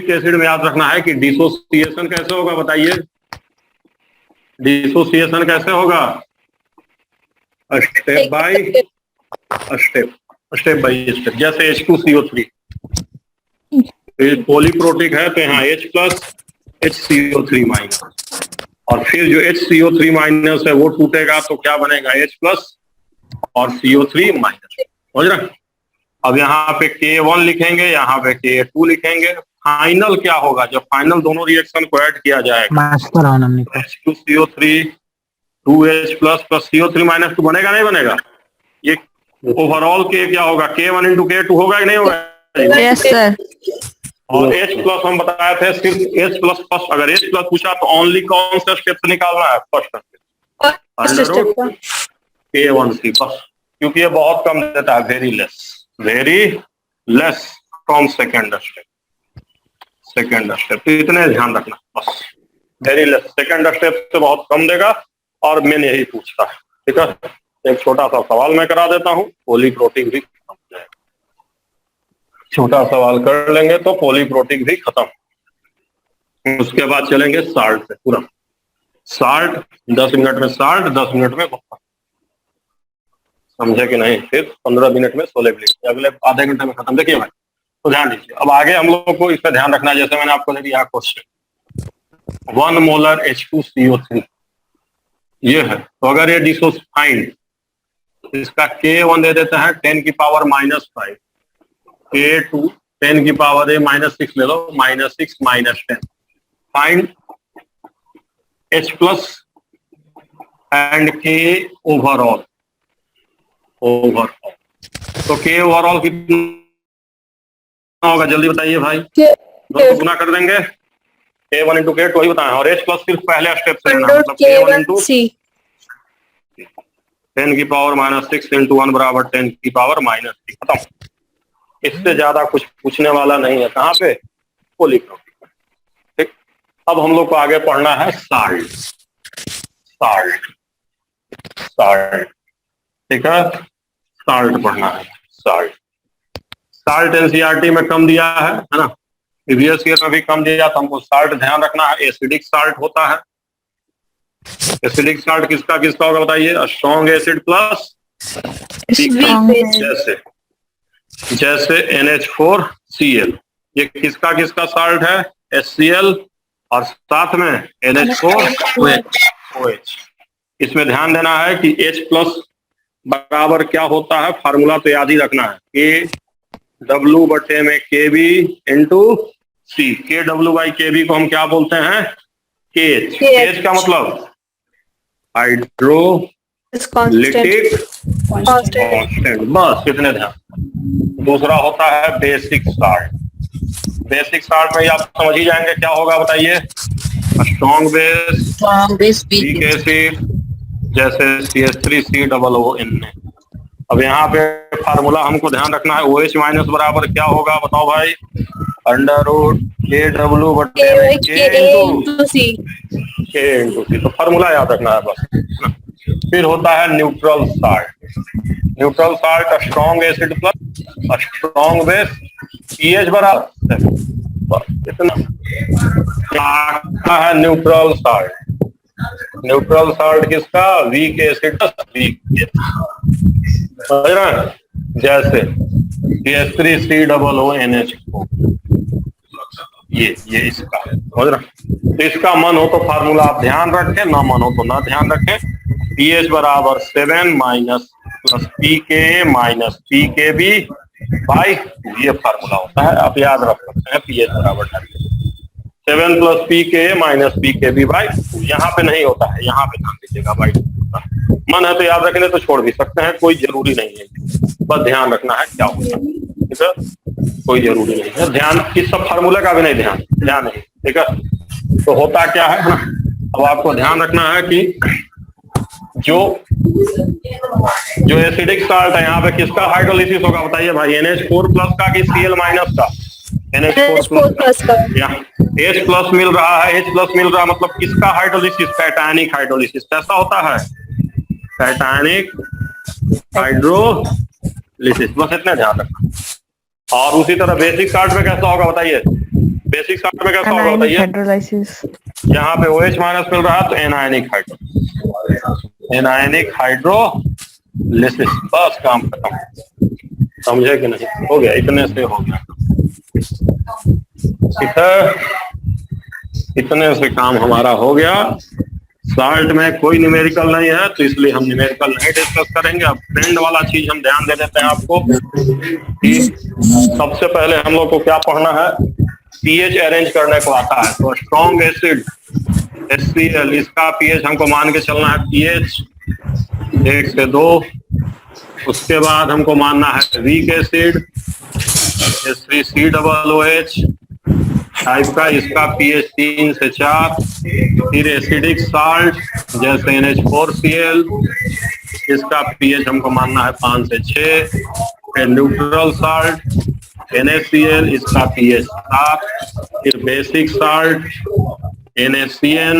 एसिड में याद रखना है कि डिसोसिएशन कैसे होगा, बताइए डिसोसिएशन कैसे होगा, स्टेप बाय स्टेप। जैसे H2CO3 पॉलीप्रोटिक है तो यहाँ H प्लस HCO3 माइनस, और फिर जो HCO3 माइनस है वो टूटेगा तो क्या बनेगा, H प्लस और CO3 माइनस। समझ रहे हैं? अब यहाँ पे K1 लिखेंगे, यहाँ पे K2 लिखेंगे। फाइनल क्या होगा, जब फाइनल दोनों रिएक्शन को ऐड किया जाएगा, H2CO3 2H plus plus CO3 minus 2 बनेगा नहीं बनेगा, ये ओवरऑल के क्या होगा, K1 into K2 होगा कि नहीं होगा? Yes sir. और H प्लस हम बताए थे सिर्फ H प्लस फर्स्ट, अगर H प्लस पूछा तो ओनली कौन सा स्टेप से निकालना है, फर्स्ट स्टेप, K1C फर्स्ट, क्योंकि ये बहुत कम देता है, very less from second step. तो इतने ध्यान रखना बस, वेरी लेस, सेकेंड स्टेप से बहुत कम देगा, और मेन यही पूछता है। ठीक है, एक छोटा सा सवाल मैं करा देता हूँ, पॉलीप्रोटिक भी खत्म हो जाएगा। छोटा सवाल कर लेंगे तो पॉलीप्रोटिक भी खत्म। उसके बाद चलेंगे साल्ट पे, पूरा साल्ट 10 मिनट में, साल्ट 10 मिनट में खत्म। समझे कि नहीं? फिर 15 मिनट में सोलेबिलिटी, अगले आधे घंटे में खत्म। देखिए भाई, तो ध्यान दीजिए। अब आगे हम लोगों को इस पर ध्यान रखना है, जैसे मैंने आपको दे दिया क्वेश्चन, 1 मोलर H2CO3 ये है, तो अगर ये डिसोफाइंड, इसका K1 दे देते हैं 10 की पावर -5, K2 10 की पावर -6 ले लो, -6 -10, find H plus and K overall. तो K ओवरऑल कितना होगा, जल्दी बताइए भाई, दोनों गुना कर देंगे, K1 इंटू K2 वही बताया, और H प्लस सिर्फ पहले स्टेप से लेना है, मतलब K1 इंटू K1C 10 की पावर -6 इंटू 1 बराबर 10 की पावर -3, खत्म। इससे ज्यादा कुछ पूछने वाला नहीं है। कहाँ पे? वो लिख लो, ठीक। अब हम लोग को आगे पढ़ना है साल्ट, साल्ट, साल्ट, ठीक है, साल्ट पढ़ना है, साल्ट। साल्ट एनसीईआरटी में कम दिया है ना, प्रीवियस ईयर में भी कम दिया, तो हमको साल्ट ध्यान रखना है। एसिडिक साल्ट होता है। एसिडिक साल्ट किसका किसका होगा बताइए? स्ट्रॉन्ग एसिड प्लस जैसे जैसे NH4Cl, ये किसका किसका साल्ट है? HCl और साथ में NH4OH। इसमें ध्यान देना है कि H प्लस बराबर क्या होता है, फार्मूला तो याद ही रखना है, KW बटे में KB into C। KW by KB को हम क्या बोलते हैं? KH। KH का मतलब हाइड्रोलिटिक कांस्टेंट, बस इतने ध्यान। दूसरा होता है बेसिक साल्ट। बेसिक साल्ट में आप समझ ही जाएंगे क्या होगा बताइए? स्ट्रॉन्ग बेस वीक एसिड जैसे CH3COON। अब यहाँ पे फार्मूला हमको ध्यान रखना है, OH माइनस बराबर क्या होगा बताओ भाई? √KW बटे K इंटू C। तो फार्मूला याद रखना है बस। फिर होता है neutral salt. Neutral salt strong acid plus strong base, pH बराबर, बस इतना। क्या है न्यूट्रल साल्ट? न्यूट्रल साल्ट किसका? Weak acid plus weak base, समझ रहे हैं? जैसे CH3COONH4, ये इसका है, समझ रहे? तो इसका मन हो तो फार्मूला आप ध्यान रखें, ना मन हो तो ना ध्यान रखें। pH बराबर 7 minus plus pKa minus pKb by 2, ये फार्मूला होता है, आप याद रख सकते हैं। pH बराबर 7 plus pKa minus pKb by 2। यहाँ पे नहीं होता है, यहाँ पे ध्यान दीजिएगा बाई 2। मन है तो याद रखने तो छोड़ भी सकते हैं, कोई जरूरी नहीं है, बस ध्यान रखना है क्या होता है, ठीक है? कोई जरूरी नहीं है ध्यान, इस सब फार्मूले का भी नहीं ध्यान नहीं, ठीक है? तो होता क्या है ना, अब आपको ध्यान रखना है कि जो एसिडिक साल्ट है यहाँ पे किसका हाइड्रोलिसिस होगा बताइए भाई? NH4 प्लस का कि Cl माइनस का? NH4 प्लस का। यहाँ H प्लस मिल रहा है, H प्लस मिल रहा है, मतलब किसका हाइड्रोलिसिस? Cationic hydrolysis. कैसा होता है? कैटायनिक हाइड्रोलिसिस, बस इतना ध्यान रखना। और उसी तरह बेसिक साल्ट में कैसा होगा बताइए? बेसिक साल्ट में कैसा होगा बताइए? हाइड्रोलाइसिस। यहाँ पे OH माइनस मिल रहा है तो एनायनिक हाइड्रोलिसिस, बस काम खत्म। समझे कि नहीं? हो गया, इतने से हो गया, ठीक है? इतने से काम हमारा हो गया। साल्ट में कोई न्यूमेरिकल नहीं है तो इसलिए हम न्यूमेरिकल नहीं डिस्कस करेंगे। अब ट्रेंड वाला चीज हम ध्यान दे देते हैं आपको कि सबसे पहले हम लोग को क्या पढ़ना है? pH अरेंज करने को आता है। तो स्ट्रॉन्ग एसिड HCl, इसका pH हमको मान के चलना है pH 1 से 2। उसके बाद हमको मानना है वीक एसिड H3COOH टाइप का, इसका pH 3 से 4। फिर एसिडिक साल्ट जैसे NH4Cl, इसका pH हमको मानना है 5 से 6। फिर न्यूट्रल साल्ट NaCl, इसका pH 7। फिर बेसिक साल्ट NaCN,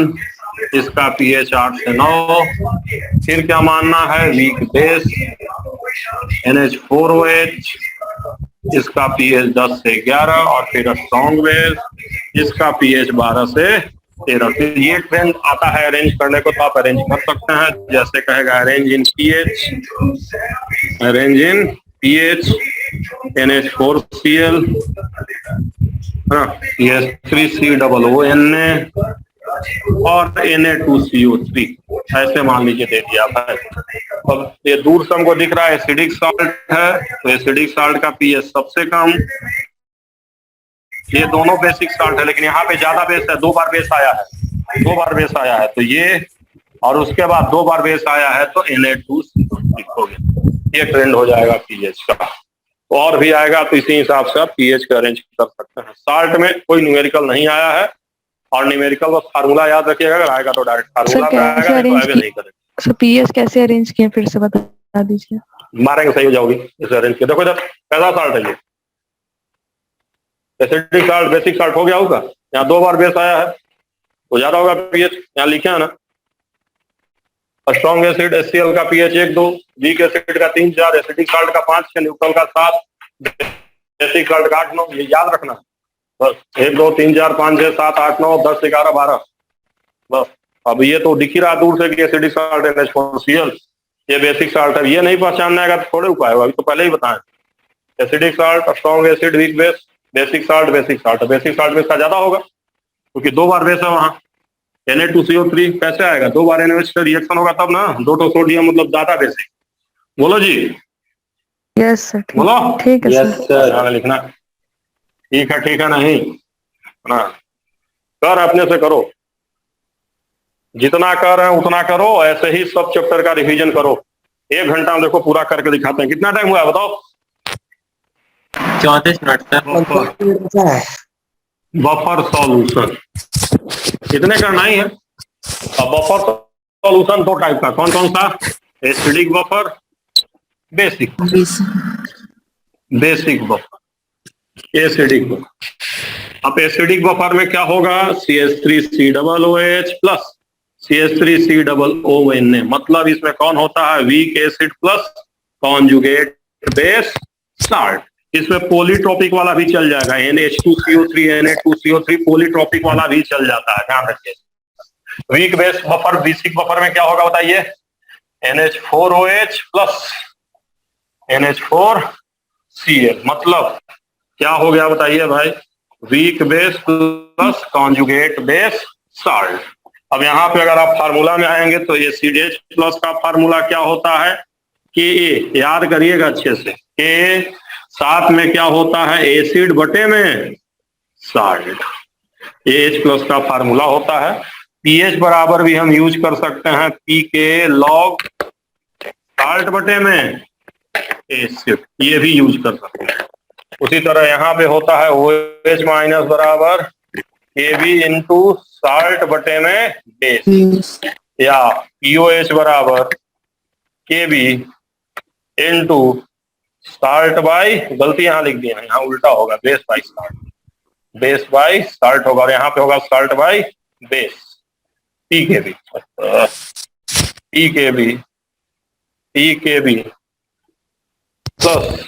इसका pH 8 से 9। फिर क्या मानना है? वीक बेस NH4OH, इसका pH 10 से 11। और फिर स्ट्रॉन्ग बेस, इसका pH 12 से 13। फिर ये ट्रेंड आता है अरेंज करने को, तो आप अरेंज कर सकते हैं। जैसे कहेगा arrange in pH NH4Cl, CH3COON और Na2CO3, ऐसे मान लीजिए दे दिया है। अब ये दूर से हमको दिख रहा है एसिडिक साल्ट है, तो एसिडिक साल्ट का pH सबसे कम। ये दोनों बेसिक साल्ट है, लेकिन यहाँ पे ज्यादा बेस है, 2 बार बेस आया है, तो ये, और उसके बाद 2 बार बेस आया है तो Na2CO3 हो गया। ये ट्रेंड हो जाएगा pH का। और भी आएगा तो इसी हिसाब से आप pH का अरेंज कर सकते हैं। साल्ट में कोई न्यूमेरिकल नहीं आया है, और न्यूमेरिकल बस फार्मूला याद रखिएगा, अगर आएगा तो डायरेक्ट फार्मूला पे आएगा, नहीं तो आगे नहीं करेगा। सर पीएस कैसे अरेंज किए फिर से बता दीजिए। मारेंगे सही हो जाओगी इसे अरेंज किया। देखो इधर कैसा साल्ट है ये, एसिडिक साल्ट बेसिक साल्ट हो गया होगा। यहाँ 2 बार बेस आया है तो ज्यादा होगा पीएच, यहाँ लिखे है ना। स्ट्रॉन्ग एसिड HCl का पीएच 1-2, वीक एसिड का 3-4, एसिडिक साल्ट का 5-6, न्यूट्रल का 7, बेसिक साल्ट का 8-9। ये याद रखना बस। 1 2 3 4 5 6 7 8 9 10 11 12 बस। अब ये तो दिख ही रहा दूर से कि एसिडिक साल्ट NH4Cl, ये बेसिक साल्ट है। ये नहीं पहचानना है तो थोड़े उपाय होगा, अभी तो पहले ही बताएं। Acidic salt, strong acid, weak base, basic salt. Basic salt में इसका ज्यादा होगा क्योंकि 2 बार बेस है वहां। Na2CO3 कैसे आएगा, 2 बार NaOH से रिएक्शन होगा तब ना, 2 तो सोडियम मतलब ज्यादा बेसिक। बोलो जी। यस सर बोलो। ठीक है यस सर। सर। लिखना ठीक है नहीं ना, कर अपने से करो, जितना कर रहे हैं उतना करो। ऐसे ही सब चैप्टर का रिवीजन करो। 1 घंटा में देखो पूरा करके दिखाते हैं। कितना टाइम हुआ है बताओ? 34 मिनट सर। बफर सॉल्यूशन इतने करना ही है। अब बफर सॉल्यूशन 2 टाइप का, कौन कौन सा? Acidic buffer, basic buffer, acidic buffer. अब एसिडिक बफर में क्या होगा? CH3COOH plus CH3COONA। मतलब इसमें कौन होता है? Weak acid plus conjugate base salt. इसमें पॉलीट्रॉपिक वाला भी चल जाएगा, NH2CO3 Na2CO3 पॉलीट्रॉपिक वाला भी चल जाता है, ध्यान रखिए। Weak base buffer basic buffer में क्या होगा बताइए? NH4OH plus NH4Cl। मतलब क्या हो गया बताइए भाई? Weak base plus conjugate base salt. अब यहाँ पे अगर आप फार्मूला में आएंगे तो एसिडेज प्लस का फार्मूला क्या होता है? Ka। याद करिएगा अच्छे से। Ka साथ में क्या होता है? एसिड बटे में साल्ट। AH प्लस का फार्मूला होता है। पीएच बराबर भी हम यूज कर सकते हैं, PK log साल्ट बटे में एसिड, ये भी यूज कर सकते हैं। उसी तरह यहाँ पे होता है OH माइनस बराबर Kb इंटू साल्ट बटे में बेस, या POH बराबर Kb इंटू साल्ट बाई, गलती यहाँ लिख दिया है, यहाँ उल्टा होगा, base by salt, base by salt होगा, और यहाँ पे होगा salt by base. PKb plus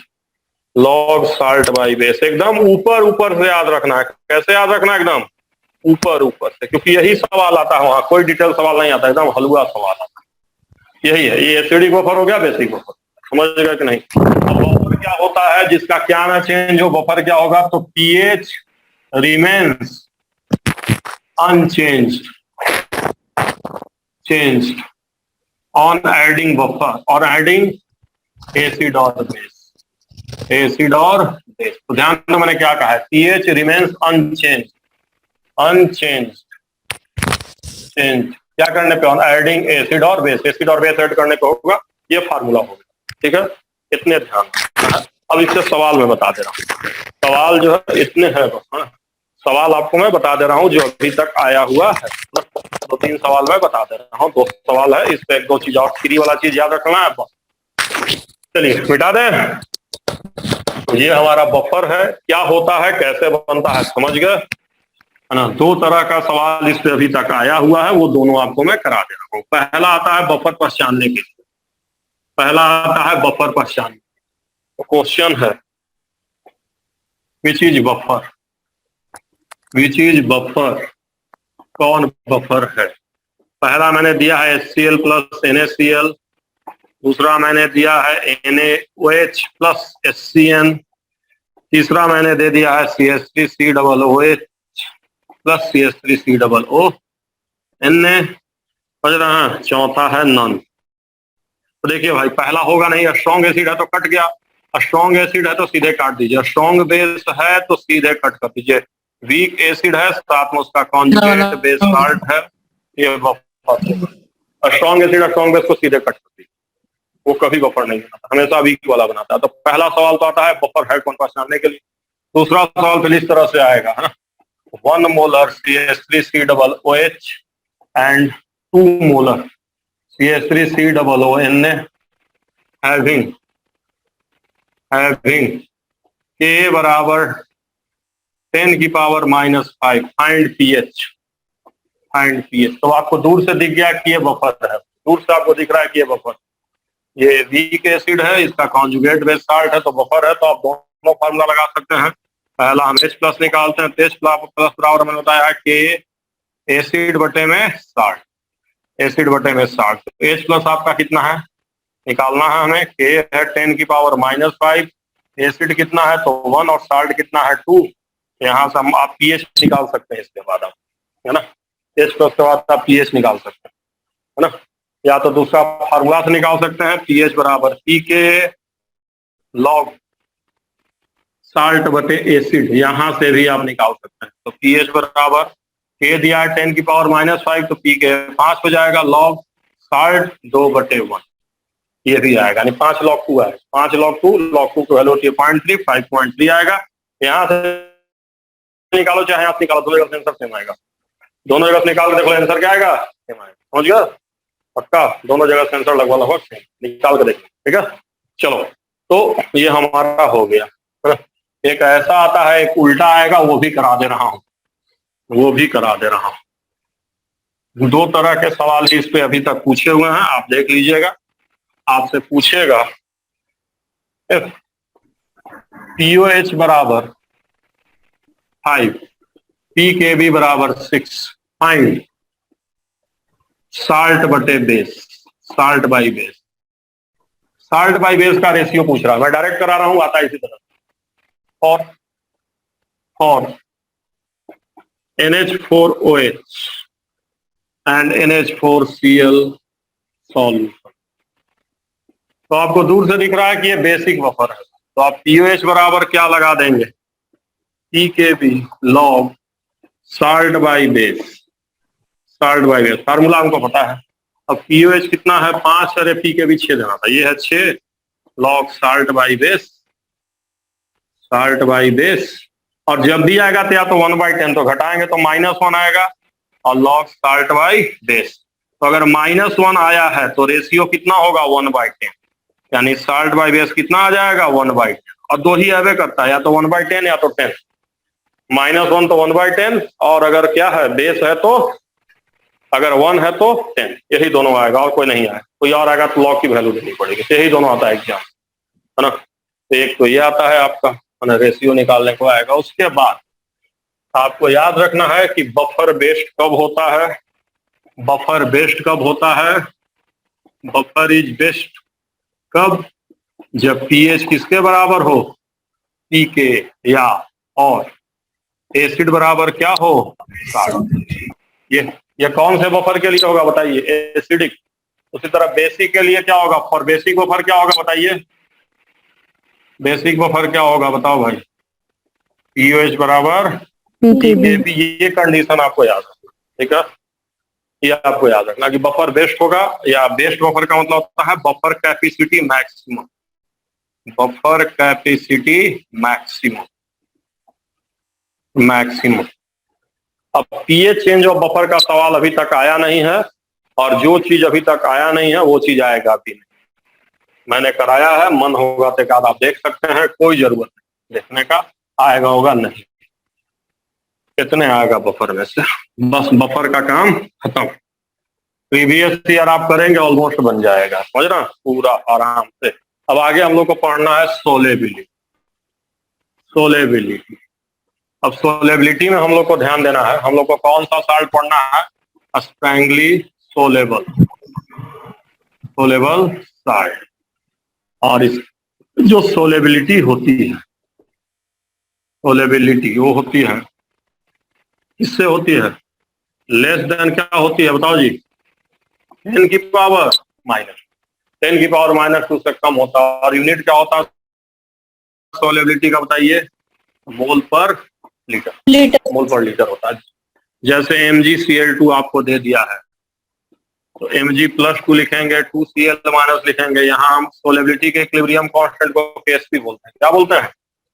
log salt by base. एकदम ऊपर से याद रखना है। कैसे याद रखना है? एकदम ऊपर से, क्योंकि यही सवाल आता है, वहां कोई डिटेल सवाल नहीं आता, एकदम हलवा सवाल आता है। यही है, ये एसिडिक बफर हो गया, बेसिक बफर। समझ गए कि नहीं? अब बफर क्या होता है जिसका क्या ना चेंज हो? बफर क्या होगा? तो pH remains unchanged on adding buffer और एडिंग एसिड और बेस। तो ध्यान दो मैंने क्या कहा है? pH रिमेन्स अनचेंज्ड क्या करने पे? ऑन एडिंग एसिड और बेस। एसिड और बेस ऐड करने पे होगा, ये फार्मूला होगा। ठीक है, इतने ध्यान। अब इससे सवाल मैं बता दे रहा हूँ। सवाल जो है इतने है बस। हाँ, सवाल आपको मैं बता दे रहा हूँ जो अभी तक आया हुआ है। 2-3 सवाल मैं बता दे रहा हूँ, 2 सवाल है, इस पे 1-2 चीज और फ्री वाला चीज याद रखना है बस। चलिए मिटा दें। तो ये हमारा बफर है, क्या होता है, कैसे बनता है, समझ गए है ना? 2 तरह का सवाल इस पे अभी तक आया हुआ है, वो दोनों आपको मैं करा दे रहा हूँ। पहला आता है बफर पहचानने के लिए, तो क्वेश्चन है विच इज बफर, कौन बफर है? पहला मैंने दिया है HCl प्लस NaCl, दूसरा मैंने दिया है NaOH प्लस HCN, तीसरा मैंने दे दिया है CH3COOH प्लस CH3COO Na, समझ रहे हैं? चौथा है नॉन। तो देखिए भाई, पहला होगा नहीं, स्ट्रॉन्ग एसिड है तो कट गया, स्ट्रॉन्ग एसिड है तो सीधे काट दीजिए, स्ट्रॉन्ग बेस है तो सीधे कट कर दीजिए, वीक एसिड है साथ में उसका कॉन्जुगेट बेस साल्ट है, ये buffer. Strong acid strong base को सीधे कट कर दीजिए, वो कभी बफर नहीं बनाता, हमेशा वीक वाला बनाता है। तो पहला सवाल तो आता है बफर है कौन पहचानने के लिए। दूसरा सवाल फिर इस तरह से आएगा, है ना? 1 molar CH3C double OH and 2 molar CH3C double O Na having K बराबर 10 की पावर -5 फाइंड पीएच। तो आपको दूर से दिख गया कि ये बफर है, दूर से आपको दिख रहा है कि ये बफर, ये वीक एसिड है, इसका कॉन्जुगेट बेस साल्ट है, तो बफर है। तो आप दोनों फार्मूला लगा सकते हैं। पहला हम H प्लस निकालते हैं, H प्लस बराबर मैंने बताया है कि एसिड बटे में साल्ट, एसिड बटे में साल्ट। तो H प्लस आपका कितना है निकालना है हमें, K है 10 की पावर -5, एसिड कितना है तो 1 और साल्ट कितना है 2। यहाँ से हम आप pH निकाल सकते हैं, इसके बाद आप, है ना, H प्लस के बाद आप pH निकाल सकते हैं, है ना। या तो दूसरा फार्मूला से निकाल सकते हैं, pH बराबर pK log साल्ट बटे एसिड, यहां से भी आप निकाल सकते हैं। तो pH बराबर K दिया है 10 की पावर -5, तो pK 5 हो जाएगा, log साल्ट 2/1, ये भी आएगा, यानी 5 log 2 आएगा, 5 log 2 की वैल्यू होती है 0.3, 5.3 आएगा। यहाँ से निकालो चाहे आप निकालो, दोनों जगह आंसर सेम आएगा, दोनों जगह से निकाल के देखो आंसर क्या आएगा, सेम आएगा। समझ गया, पक्का, दोनों जगह से आंसर लगभग सेम, निकाल के देखो, ठीक है। चलो, तो ये हमारा हो गया। एक ऐसा आता है, एक उल्टा आएगा, वो भी करा दे रहा हूं, 2 तरह के सवाल इस पे अभी तक पूछे हुए हैं, आप देख लीजिएगा। आपसे पूछेगा POH बराबर 5, PKB बराबर 6, फाइंड साल्ट बटे base, salt by base. Salt by base का रेशियो पूछ रहा है, मैं डायरेक्ट करा रहा हूं, आता है इसी तरह। और NH4OH एंड NH4Cl सॉल्यूशन। तो आपको दूर से दिख रहा है कि ये बेसिक बफर है, तो आप POH बराबर क्या लगा देंगे, PKB log salt by base, formula हमको पता है। अब POH कितना है 5, अरे PKB 6 देना था, ये है 6 log साल्ट बाई बेस, और जब भी आएगा तो या तो 1/10, तो घटाएंगे तो -1 आएगा, और log साल्ट बाई बेस। तो अगर -1 आया है तो रेशियो कितना होगा 1/10, यानी साल्ट बाई बेस कितना आ जाएगा 1/10, और 2 ही अवे करता है, या तो 1/10 या तो 10, -1 तो 1/10, और अगर क्या है बेस है तो अगर 1 है तो 10, यही दोनों आएगा, और कोई नहीं आएगा, कोई और आएगा तो लॉग की वैल्यू देनी पड़ेगी, यही दोनों आता है एग्जाम, है ना। तो एक तो ये आता है आपका रेशियो निकालने को आएगा। उसके बाद आपको याद रखना है कि बफर बेस्ड कब होता है, बफर इज बेस्ट कब, जब pH किसके बराबर हो, PK, या और एसिड बराबर क्या हो, साल्ट। ये कौन से बफर के लिए होगा बताइए, एसिडिक। उसी तरह बेसिक के लिए क्या होगा, फॉर बेसिक बफर क्या होगा बताइए, बेसिक बफर क्या होगा बताओ भाई, POH बराबर PKB। ये कंडीशन आपको याद रखना, ठीक है, ये आपको याद रखना कि बफर बेस्ट होगा, या बेस्ट बफर का मतलब होता है बफर कैपेसिटी मैक्सिमम, मैक्सिमम। अब pH चेंज ऑफ बफर का सवाल अभी तक आया नहीं है, और जो चीज अभी तक आया नहीं है वो चीज आएगा भी नहीं। मैंने कराया है, मन होगा तो एक आध आप देख सकते हैं, कोई जरूरत नहीं देखने का, आएगा होगा नहीं, कितने आएगा बफर में से, बस बफर का काम खत्म। प्रीवियस ईयर आप करेंगे ऑलमोस्ट बन जाएगा, समझ रहा, पूरा आराम से। अब आगे हम लोग को पढ़ना है सोलेबिलिटी। अब सोलेबिलिटी में हम लोग को ध्यान देना है, हम लोग को कौन सा साल्ट पढ़ना है, स्ट्रैंगली सोलेबल साल्ट। और इस जो सोलेबिलिटी होती है, वो होती है, किससे होती है, लेस देन क्या होती है बताओ जी, 10 की पावर -2 से कम होता है। और यूनिट क्या होता है सोलेबिलिटी का बताइए, मोल पर लीटर होता है। जैसे Mgcl2 आपको दे दिया है, तो Mg+2 लिखेंगे, 2Cl- लिखेंगे। यहाँ हम सोलेबिलिटी के इक्विलिब्रियम कांस्टेंट को Ksp बोलते हैं। क्या बोलते हैं?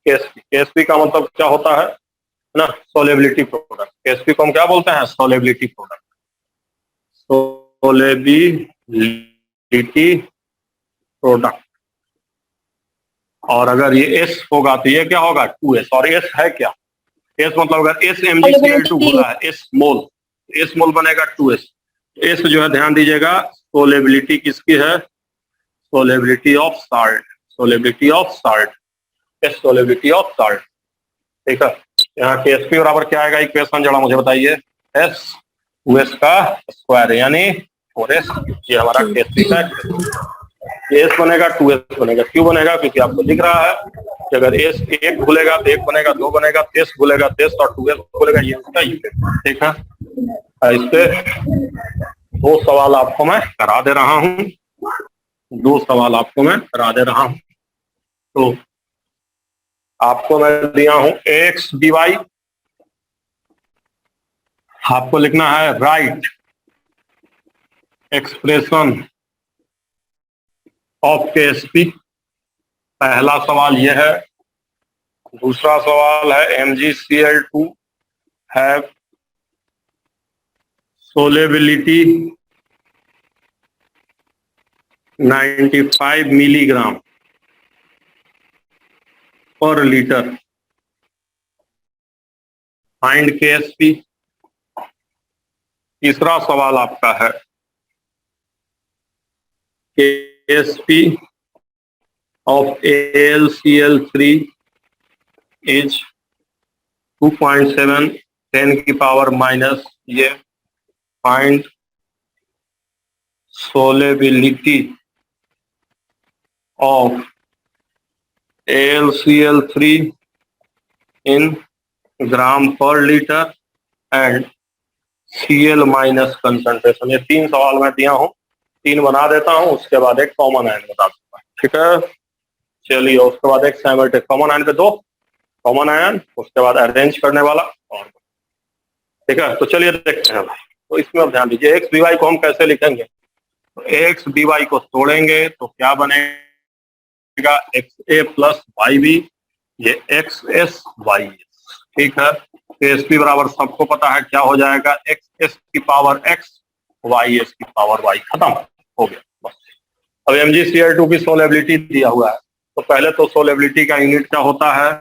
Ksp का मतलब क्या होता है, है ना, सोलेबिलिटी प्रोडक्ट। केएसपी को हम क्या बोलते हैं? Solubility product. Solubility product. और अगर ये S होगा तो ये क्या होगा? 2S। और S है क्या? S मतलब अगर S MgCl2 बोला है, S मोल, S मोल बनेगा 2S। S जो है ध्यान दीजिएगा, सोलेबिलिटी किसकी है? Solubility of salt. Solubility of salt, S solubility of salt. ठीक है, यहाँ KSP बराबर क्या आएगा? इक्वेशन जरा मुझे बताइए। S 2S का स्क्वायर यानी 4S। ये हमारा KSP का S बनेगा 2S बनेगा। क्यों बनेगा? क्योंकि आपको दिख रहा है कि अगर S 1 भूलेगा तो 1 बनेगा, 2 बनेगा, S भूलेगा S और 2S भूलेगा, ये उसका यूनिट। ठीक है, इस पे 2 सवाल आपको मैं करा दे रहा हूँ। 2 सवाल आपको मैं करा दे रहा हूँ। तो आपको मैं दिया हूं एक्स dy, आपको लिखना है राइट एक्सप्रेशन ऑफ KSP। पहला सवाल यह है। दूसरा सवाल है MgCl2 हैव सोलेबिलिटी 95 मिलीग्राम पर लीटर, फाइंड KSP। तीसरा सवाल आपका है KSP ऑफ AlCl3 इज 2.7 10 की पावर माइनस, ये find solubility of AlCl3 in ग्राम पर litre and Cl minus concentration. ये 3 सवाल मैं दिया हूं, 3 बना देता हूं, उसके बाद एक कॉमन आयन बता दूंगा। ठीक है, चलिए उसके बाद एक साइमल्टेनियस कॉमन आयन पे 2 कॉमन आयन, उसके बाद अरेंज करने वाला और। ठीक है, तो चलिए देखते हैं भाई। तो इसमें अब ध्यान दीजिए, एक्स dy को हम कैसे लिखेंगे? तो एक्स dy को तोड़ेंगे तो क्या बनेगा? XA प्लस YB, ये XS ठीक है। KSP बराबर सबको पता है क्या हो जाएगा? XS की पावर X, YS की पावर Y। खत्म हो गया बस। अब MgCl2 की सोलेबिलिटी दिया हुआ है, तो पहले तो सोलेबिलिटी का यूनिट क्या होता है?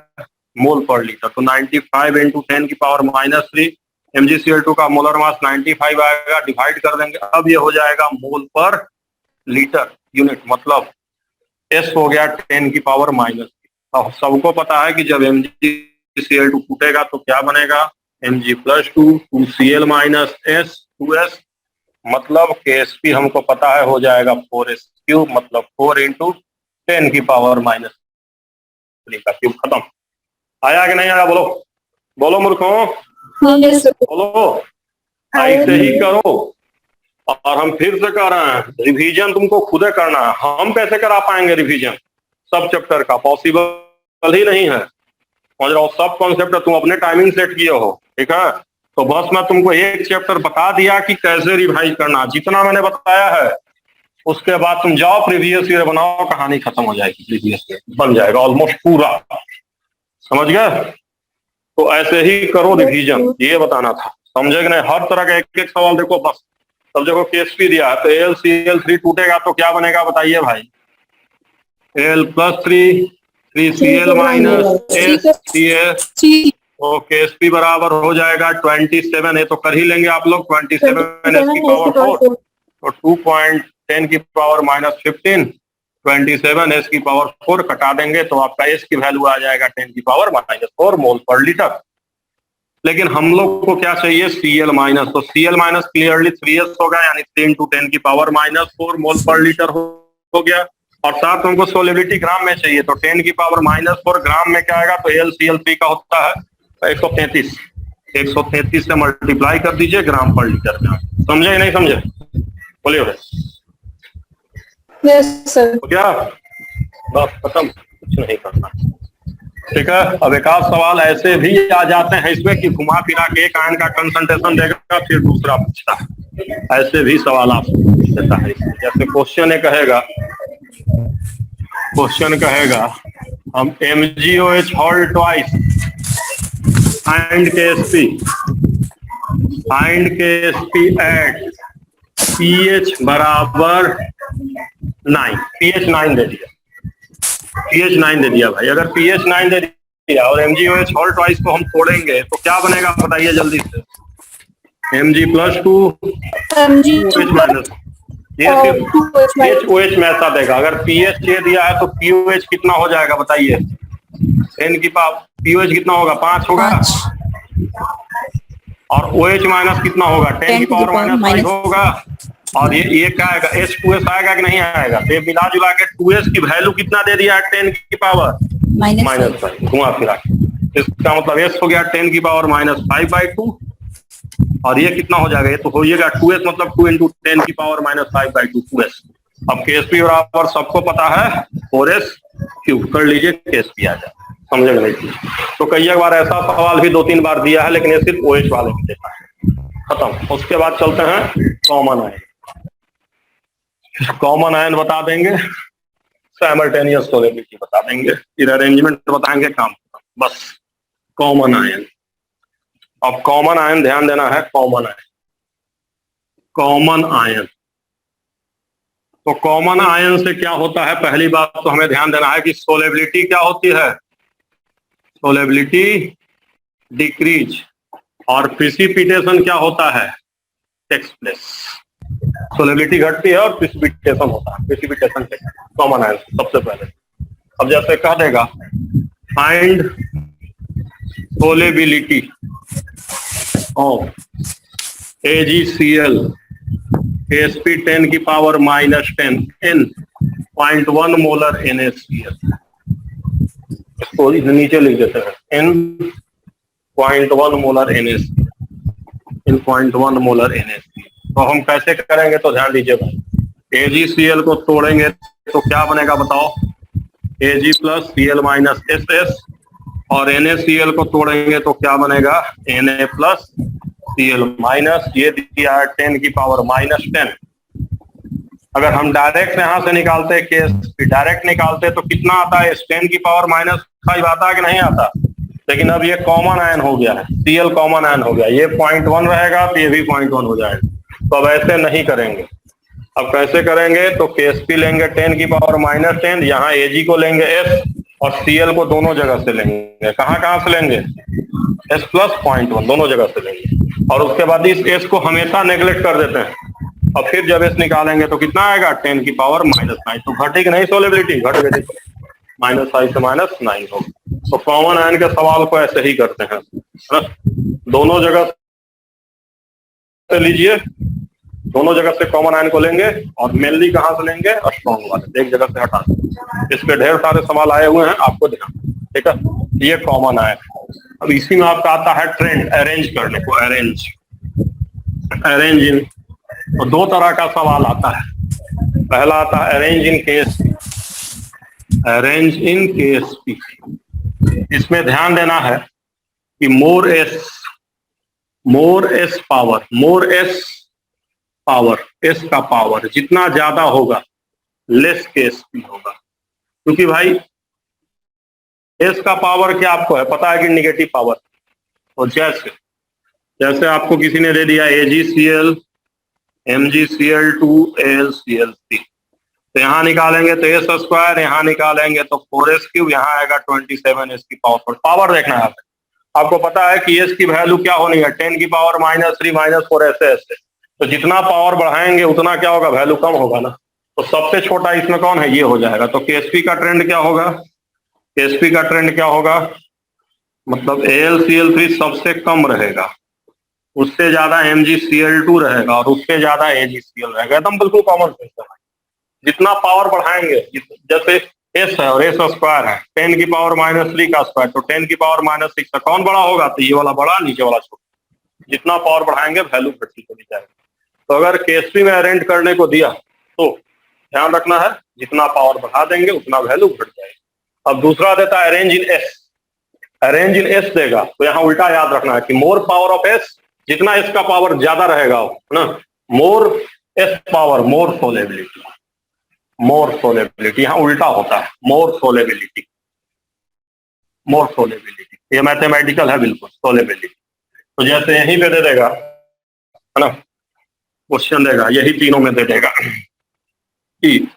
मोल पर लीटर। तो 95 इंटू 10 की पावर माइनस 3, MgCl2 का मोलर मास 95 आएगा, डिवाइड कर देंगे। अब ये हो जाएगा मोल पर लीटर यूनिट, मतलब S हो गया 10 की पावर माइनस। अब सबको पता है कि जब MgCl2 फूटेगा तो क्या बनेगा? Mg+2 2Cl minus S 2S, मतलब KSP हमको पता है हो जाएगा 4S क्यूब, मतलब 4 इंटू 10 की पावर माइनस 3 का क्यूब। खत्म। आया कि नहीं आया? बोलो बोलो मूर्खों, बोलो। ऐसे ही करो। और हम फिर से कह रहे हैं, रिवीजन तुमको खुद करना है। हम कैसे करा पाएंगे रिवीजन सब चैप्टर का? पॉसिबल ही नहीं है। समझ रहे हो? सब कॉन्सेप्ट तुम अपने टाइमिंग सेट किए हो। ठीक है, तो बस मैं तुमको एक चैप्टर बता दिया कि कैसे रिवाइज करना। जितना मैंने बताया है उसके बाद तुम जाओ प्रीवियस ईयर बनाओ, कहानी खत्म हो जाएगी। प्रीवियस ईयर बन जाएगा ऑलमोस्ट पूरा। समझ गए? तो ऐसे ही करो रिवीजन, ये बताना था। समझे कि नहीं? हर तरह का एक एक सवाल देखो बस। सब जगह KSP दिया है, तो AlCl3 टूटेगा तो क्या बनेगा बताइए भाई? Al+3 3Cl माइनस SCl, तो KSP बराबर हो जाएगा 27। ये तो कर ही लेंगे आप लोग। 27 S की पावर 4, तो 2.10 की पावर माइनस 15, 27 S की पावर 4 कटा देंगे तो आपका S की वैल्यू आ जाएगा 10 की पावर माइनस 4 मोल पर लीटर। लेकिन हम लोग को क्या चाहिए? Cl minus. तो Cl माइनस क्लियरली 3S होगा, यानी 3 इंटू 10 की पावर माइनस 4 मोल पर लीटर हो गया। और साथ हमको सोलिबिलिटी ग्राम में चाहिए, तो 10 की पावर माइनस 4 ग्राम में क्या आएगा? तो AlCl3 का होता है 133। 133 से मल्टीप्लाई कर दीजिए ग्राम पर लीटर में। समझे नहीं समझे? बोलिए भाई। Yes sir. तो क्या बस खत्म, कुछ नहीं करना। ठीक है, अब एक आध सवाल ऐसे भी आ जाते हैं इसमें कि घुमा फिरा के एक आयन का कंसंट्रेशन देगा फिर दूसरा पूछता है। ऐसे भी सवाल आप देता है। जैसे क्वेश्चन कहेगा हम MgOH whole twice find KSP at pH बराबर 9, pH 9 दे दिया, pH 9 दे दिया भाई। अगर pH 9 दे दिया और MgOH होल ट्वाइस को हम तोड़ेंगे तो क्या बनेगा बताइए जल्दी से। Mg+2 OH माइनस, ये सिर्फ OH में ऐसा देगा। अगर pH ये दिया है तो POH कितना हो जाएगा बताइए। 10 की पावर POH कितना होगा, 5 होगा, और OH माइनस कितना होगा, 10 की पावर -5 होगा। और ये क्या आएगा, H2S आएगा कि नहीं आएगा। तो ये मिला जुला के 2S की वैल्यू कितना दे दिया है, 10 की पावर -5, घुमा फिरा के। इसका मतलब S हो गया 10 की पावर -5/2, और ये कितना हो जाएगा, ये तो होइएगा 2S, मतलब 2 × 10 की पावर -5/2 2S। अब KSP बराबर सबको पता है 4S³ कर लीजिए, KSP आ जाए। समझे नहीं? तो कई बार ऐसा सवाल भी 2-3 बार दिया है, लेकिन ये सिर्फ OH वाले में देता है। खत्म। उसके बाद चलते हैं कॉमन आयन। कॉमन आयन बता देंगे, साइमल्टेनियस सोलेबिलिटी बता देंगे, फिर अरेंजमेंट बताएंगे, काम बस। Common ion. अब कॉमन आयन ध्यान देना है, कॉमन आयन, कॉमन आयन। तो कॉमन आयन से क्या होता है, पहली बात तो हमें ध्यान देना है कि सोलेबिलिटी क्या होती है, सोलेबिलिटी डिक्रीज, और प्रिसिपिटेशन क्या होता है, टेक्स प्लेस। सोलेबिलिटी घटती है और प्रिसिपिटेशन होता है, प्रिसिपिटेशन कॉमन आयन सबसे पहले। अब जैसे कह देगा find solubility of AgCl KSP 10 की पावर -10 in 0.1 मोलर NaCl। इसको नीचे लिख देते हैं, in 0.1 molar NaCl, in 0.1 molar NaCl। तो हम कैसे करेंगे तो ध्यान दीजिए भाई। AgCl को तोड़ेंगे तो क्या बनेगा बताओ, Ag + Cl - SS, और NaCl को तोड़ेंगे तो क्या बनेगा, Na + Cl-, ये दिया है 10 की पावर -10। अगर हम डायरेक्ट यहां से निकालते KSP, डायरेक्ट निकालते तो कितना आता है, 10 की पावर -5 आता है कि नहीं आता। लेकिन अब ये कॉमन आयन हो गया है, Cl कॉमन आयन हो गया, ये 0.1 रहेगा तो ये भी 0.1 हो जाएगा। तो अब ऐसे नहीं करेंगे। अब कैसे करेंगे, तो KSP लेंगे 10 की पावर -10, यहाँ Ag को लेंगे S, और Cl को दोनों जगह से लेंगे। कहाँ से लेंगे, S + 0.1 दोनों जगह से लेंगे। और उसके बाद इस S को हमेशा नेग्लेक्ट कर देते हैं, और फिर जब S निकालेंगे तो कितना आएगा, 10 की पावर -9। तो घटी कि नहीं सोलेबिलिटी, घट गई, -5 से -9 होगा। तो कॉमन आयन के सवाल को ऐसे ही करते हैं, है ना। दोनों जगह से लीजिए, दोनों जगह से कॉमन आयन को लेंगे, और मेनली कहां से लेंगे, स्ट्रॉन्ग वाले, एक जगह से हटा देंगे। इस पे ढेर सारे सवाल आए हुए हैं, आपको ध्यान, ठीक है। ये कॉमन आयन। अब इसी में आपका आता है ट्रेंड, अरेंज करने को, अरेंज इन। तो 2 तरह का सवाल आता है। पहला आता है arrange in KSP, arrange in KSP। इसमें ध्यान देना है कि मोर एस पावर, एस का पावर जितना ज्यादा होगा लेस KSP होगा। क्योंकि भाई एस का पावर क्या आपको है पता है कि निगेटिव पावर। तो जैसे आपको किसी ने दे दिया AgCl MgCl2 AlCl3, तो यहाँ निकालेंगे तो S², यहाँ निकालेंगे तो 4S³, यहाँ आएगा 27S की पावर। पावर देखना है आपको पता है कि S की वैल्यू क्या होनी है, 10 की पावर -3 -4 ऐसे। तो जितना पावर बढ़ाएंगे उतना क्या होगा, वैल्यू कम होगा ना। तो सबसे छोटा इसमें कौन है, ये हो जाएगा। तो KSP का ट्रेंड क्या होगा, KSP का ट्रेंड क्या होगा, मतलब AlCl3 सबसे कम रहेगा, उससे ज्यादा MgCl2 रहेगा, और उससे ज्यादा AgCl रहेगा। एकदम बिल्कुल कॉमन सेंस है। जितना पावर बढ़ाएंगे, जैसे S है और S² है, 10 की पावर -3 का स्क्वायर, तो 10 की पावर -6 का कौन बड़ा होगा, तो ये वाला बड़ा, नीचे वाला छोटा। जितना पावर बढ़ाएंगे वैल्यू बढ़ती चली जाएगी। तो अगर KSP में अरेंज करने को दिया तो ध्यान रखना है, जितना पावर बढ़ा देंगे उतना वैल्यू बढ़ जाएगी। अब दूसरा देता है arrange in S, arrange in S देगा तो यहाँ उल्टा याद रखना है कि मोर पावर ऑफ S, जितना S का पावर ज्यादा रहेगा ना, मोर S पावर मोर सोलेबिलिटी, मोर सोलेबिलिटी यहाँ उल्टा होता है, मोर सोलेबिलिटी, मोर सोलेबिलिटी। ये मैथमेटिकल है बिल्कुल सोलेबिलिटी। तो जैसे यहीं पे दे देगा, है ना, क्वेश्चन देगा यही तीनों में दे देगा कि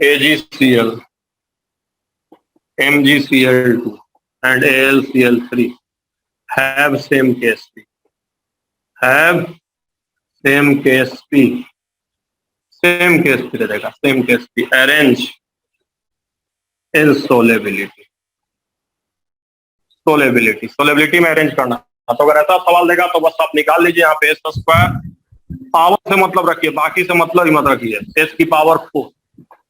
AgCl, MgCl2 and AlCl3 have same Ksp, have same Ksp, same Ksp दे देगा, same Ksp, arrange in solubility, solubility में अरेंज करना। तो अगर ऐसा सवाल देगा तो बस आप निकाल लीजिए यहाँ पे एस स्क्वायर, पावर से मतलब रखिए, बाकी से मतलब ही मत रखिए, एस की पावर 4।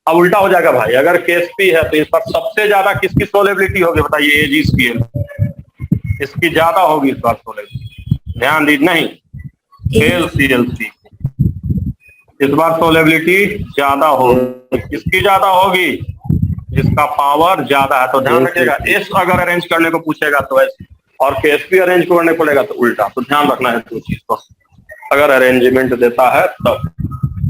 अब उल्टा हो जाएगा भाई, अगर केएसपी है तो इस पर सबसे ज्यादा किसकी सोलेबिलिटी होगी बताइए? AgCl, इसकी ज्यादा होगी इस बार सोलेबिलिटी, ध्यान दीजिए, नहीं AlCl3 इस बार सोलेबिलिटी ज्यादा होगी। किसकी ज्यादा होगी? जिसका पावर ज्यादा है। तो ध्यान रखिएगा, एस अगर अरेंज करने को पूछेगा तो एस, और केएसपी अरेंज करने को पड़ेगा तो उल्टा। तो ध्यान रखना है दो चीज को, अगर अरेंजमेंट देता है तब।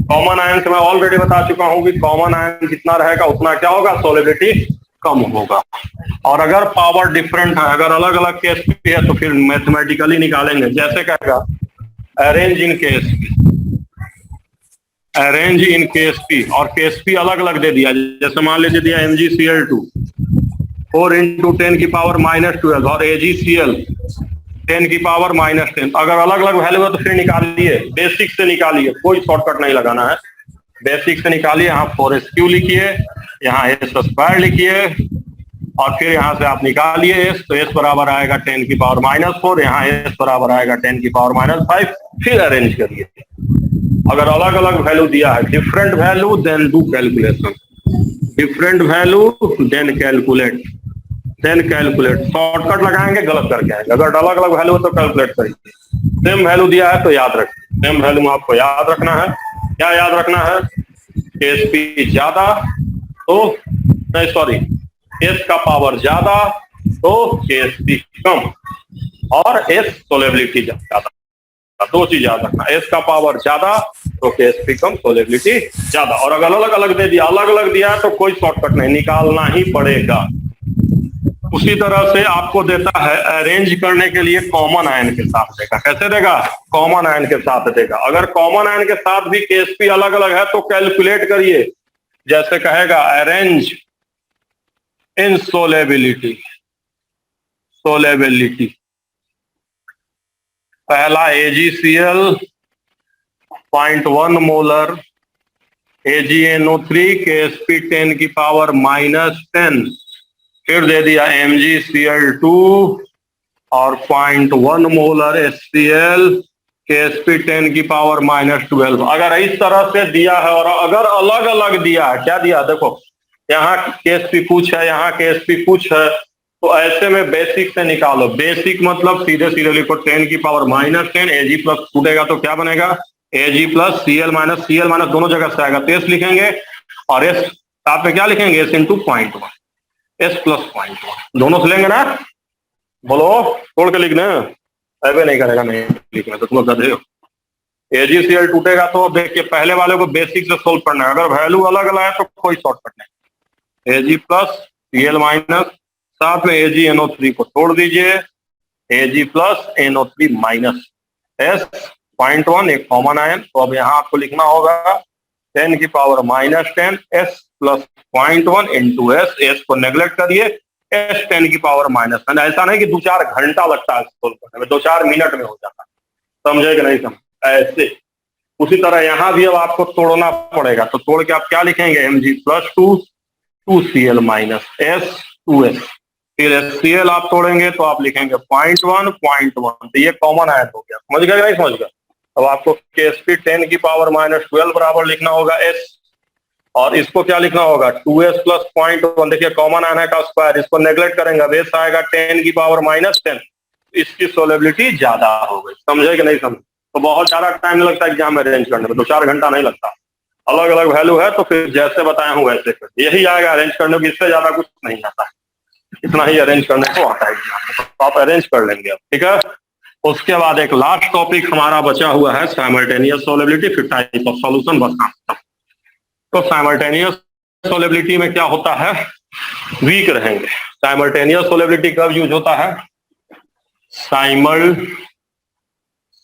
कॉमन आयन से मैं ऑलरेडी बता चुका हूं कि कॉमन आयन जितना रहेगा उतना क्या होगा? सोलेबिलिटी कम होगा। और अगर पावर डिफरेंट है, अगर अलग अलग केएसपी है तो फिर मैथमेटिकली निकालेंगे। जैसे कहेगा arrange in Ksp, arrange in Ksp, और केएसपी अलग अलग दे दिया। जैसे मान लीजिए दिया MgCl2 4 × 10 की पावर -12 और AgCl 10 की पावर -10। अगर अलग अलग वैल्यू है तो फिर निकालिए, बेसिक से निकालिए, कोई शॉर्टकट नहीं लगाना है, बेसिक से निकालिए। यहाँ 4sq लिखिए, यहाँ s² लिखिए, और फिर यहाँ से आप निकालिए s, तो s बराबर आएगा 10 की पावर -4, यहाँ s बराबर आएगा 10 की पावर -5। फिर अरेंज करिए। अगर अलग अलग वैल्यू दिया है, different value then do calculation, different value then calculate, shortcut लगाएंगे गलत करके आएंगे। अगर अलग अलग वैल्यू है तो कैलकुलेट करिए। सेम वैल्यू दिया है तो याद रखिए, सेम वैल्यू में आपको याद रखना है। क्या याद रखना है? केएसपी ज्यादा तो नहीं, सॉरी, एस का पावर ज्यादा तो केएसपी कम, और एस सोलेबिलिटी ज्यादा। दो चीज याद रखना, एस का पावर ज्यादा तो केएसपी कम, सोलेबिलिटी ज्यादा। और अगर अलग अलग दे दिया, अलग अलग दिया तो कोई शॉर्टकट नहीं, निकालना ही पड़ेगा। उसी तरह से आपको देता है अरेंज करने के लिए कॉमन आयन के साथ देगा। कैसे देगा? कॉमन आयन के साथ देगा। अगर कॉमन आयन के साथ भी केएसपी अलग अलग है तो कैलकुलेट करिए। जैसे कहेगा अरेंज इन सोलेबिलिटी, पहला AgCl 0.1 मोलर, AgNO3 केएसपी 10 की पावर -10, फिर दे दिया MgCl2 और 0.1 मोलर HCl केएसपी 10 की पावर -12। अगर इस तरह से दिया है और अगर अलग अलग दिया है, क्या दिया? देखो यहाँ केएसपी कुछ है, यहाँ केएसपी कुछ है, तो ऐसे में बेसिक से निकालो। बेसिक मतलब सीधे सीधे लिखो 10 की पावर -10, Ag प्लस टूटेगा तो क्या बनेगा? Ag प्लस Cl माइनस दोनों जगह से आएगा तो S लिखेंगे, और S साथ में क्या लिखेंगे? S × 0.1, S + 0.1, दोनों से लेंगे ना। बोलो, तोड़ के लिखना, ऐसे नहीं करेगा, नहीं लिखना तो तुम कर दो। AgCl टूटेगा तो देखिए पहले वाले को बेसिक से सोल्व करना है। अगर वैल्यू अलग अलग है तो कोई शॉर्टकट नहीं, Ag प्लस Cl माइनस, साथ में AgNO3 को तोड़ दीजिए, Ag plus NO3 minus, S 0.1 एक कॉमन आयन। तो अब यहाँ आपको लिखना होगा 10 की पावर -10, S + 0.1 × S, S को नेग्लेक्ट करिए, S 10 की पावर -10। ऐसा नहीं कि 2-4 घंटा लगता है सोल्व करने में, 2-4 मिनट में हो जाता है। समझे कि नहीं समझ? ऐसे उसी तरह यहाँ भी अब आपको तोड़ना पड़ेगा। तो तोड़ के आप क्या लिखेंगे? Mg + 2Cl minus S 2S, फिर HCl आप तोड़ेंगे तो आप लिखेंगे 0.1, तो ये कॉमन आयन हो गया। समझ गया कि नहीं समझ गया? अब आपको केएसपी 10 की पावर -12 बराबर लिखना होगा S, और इसको क्या लिखना होगा? 2S + 0.1। देखिए कॉमन आयन है का स्क्वायर, इसको नेग्लेक्ट करेंगे, बेस आएगा 10 की पावर -10, इसकी सोलेबिलिटी ज्यादा हो गई। समझे कि नहीं समझे? तो बहुत ज्यादा टाइम लगता है एग्जाम में अरेंज करने में, 2-4 घंटा नहीं लगता। अलग अलग वैल्यू है तो फिर जैसे बताया हूँ वैसे कर, यही आएगा अरेंज करने को, इससे ज्यादा कुछ नहीं आता है, इतना ही अरेंज करने को आता है एग्जाम में। तो आप अरेंज कर लेंगे अब, ठीक है। उसके बाद एक लास्ट टॉपिक हमारा बचा हुआ है साइमल्टेनियस सोलेबिलिटी, फिर टाइप ऑफ सॉल्यूशन, बस खत्म। तो साइमल्टेनियस सोलेबिलिटी में क्या होता है वीक रहेंगे। साइमल्टेनियस सोलेबिलिटी कब यूज होता है?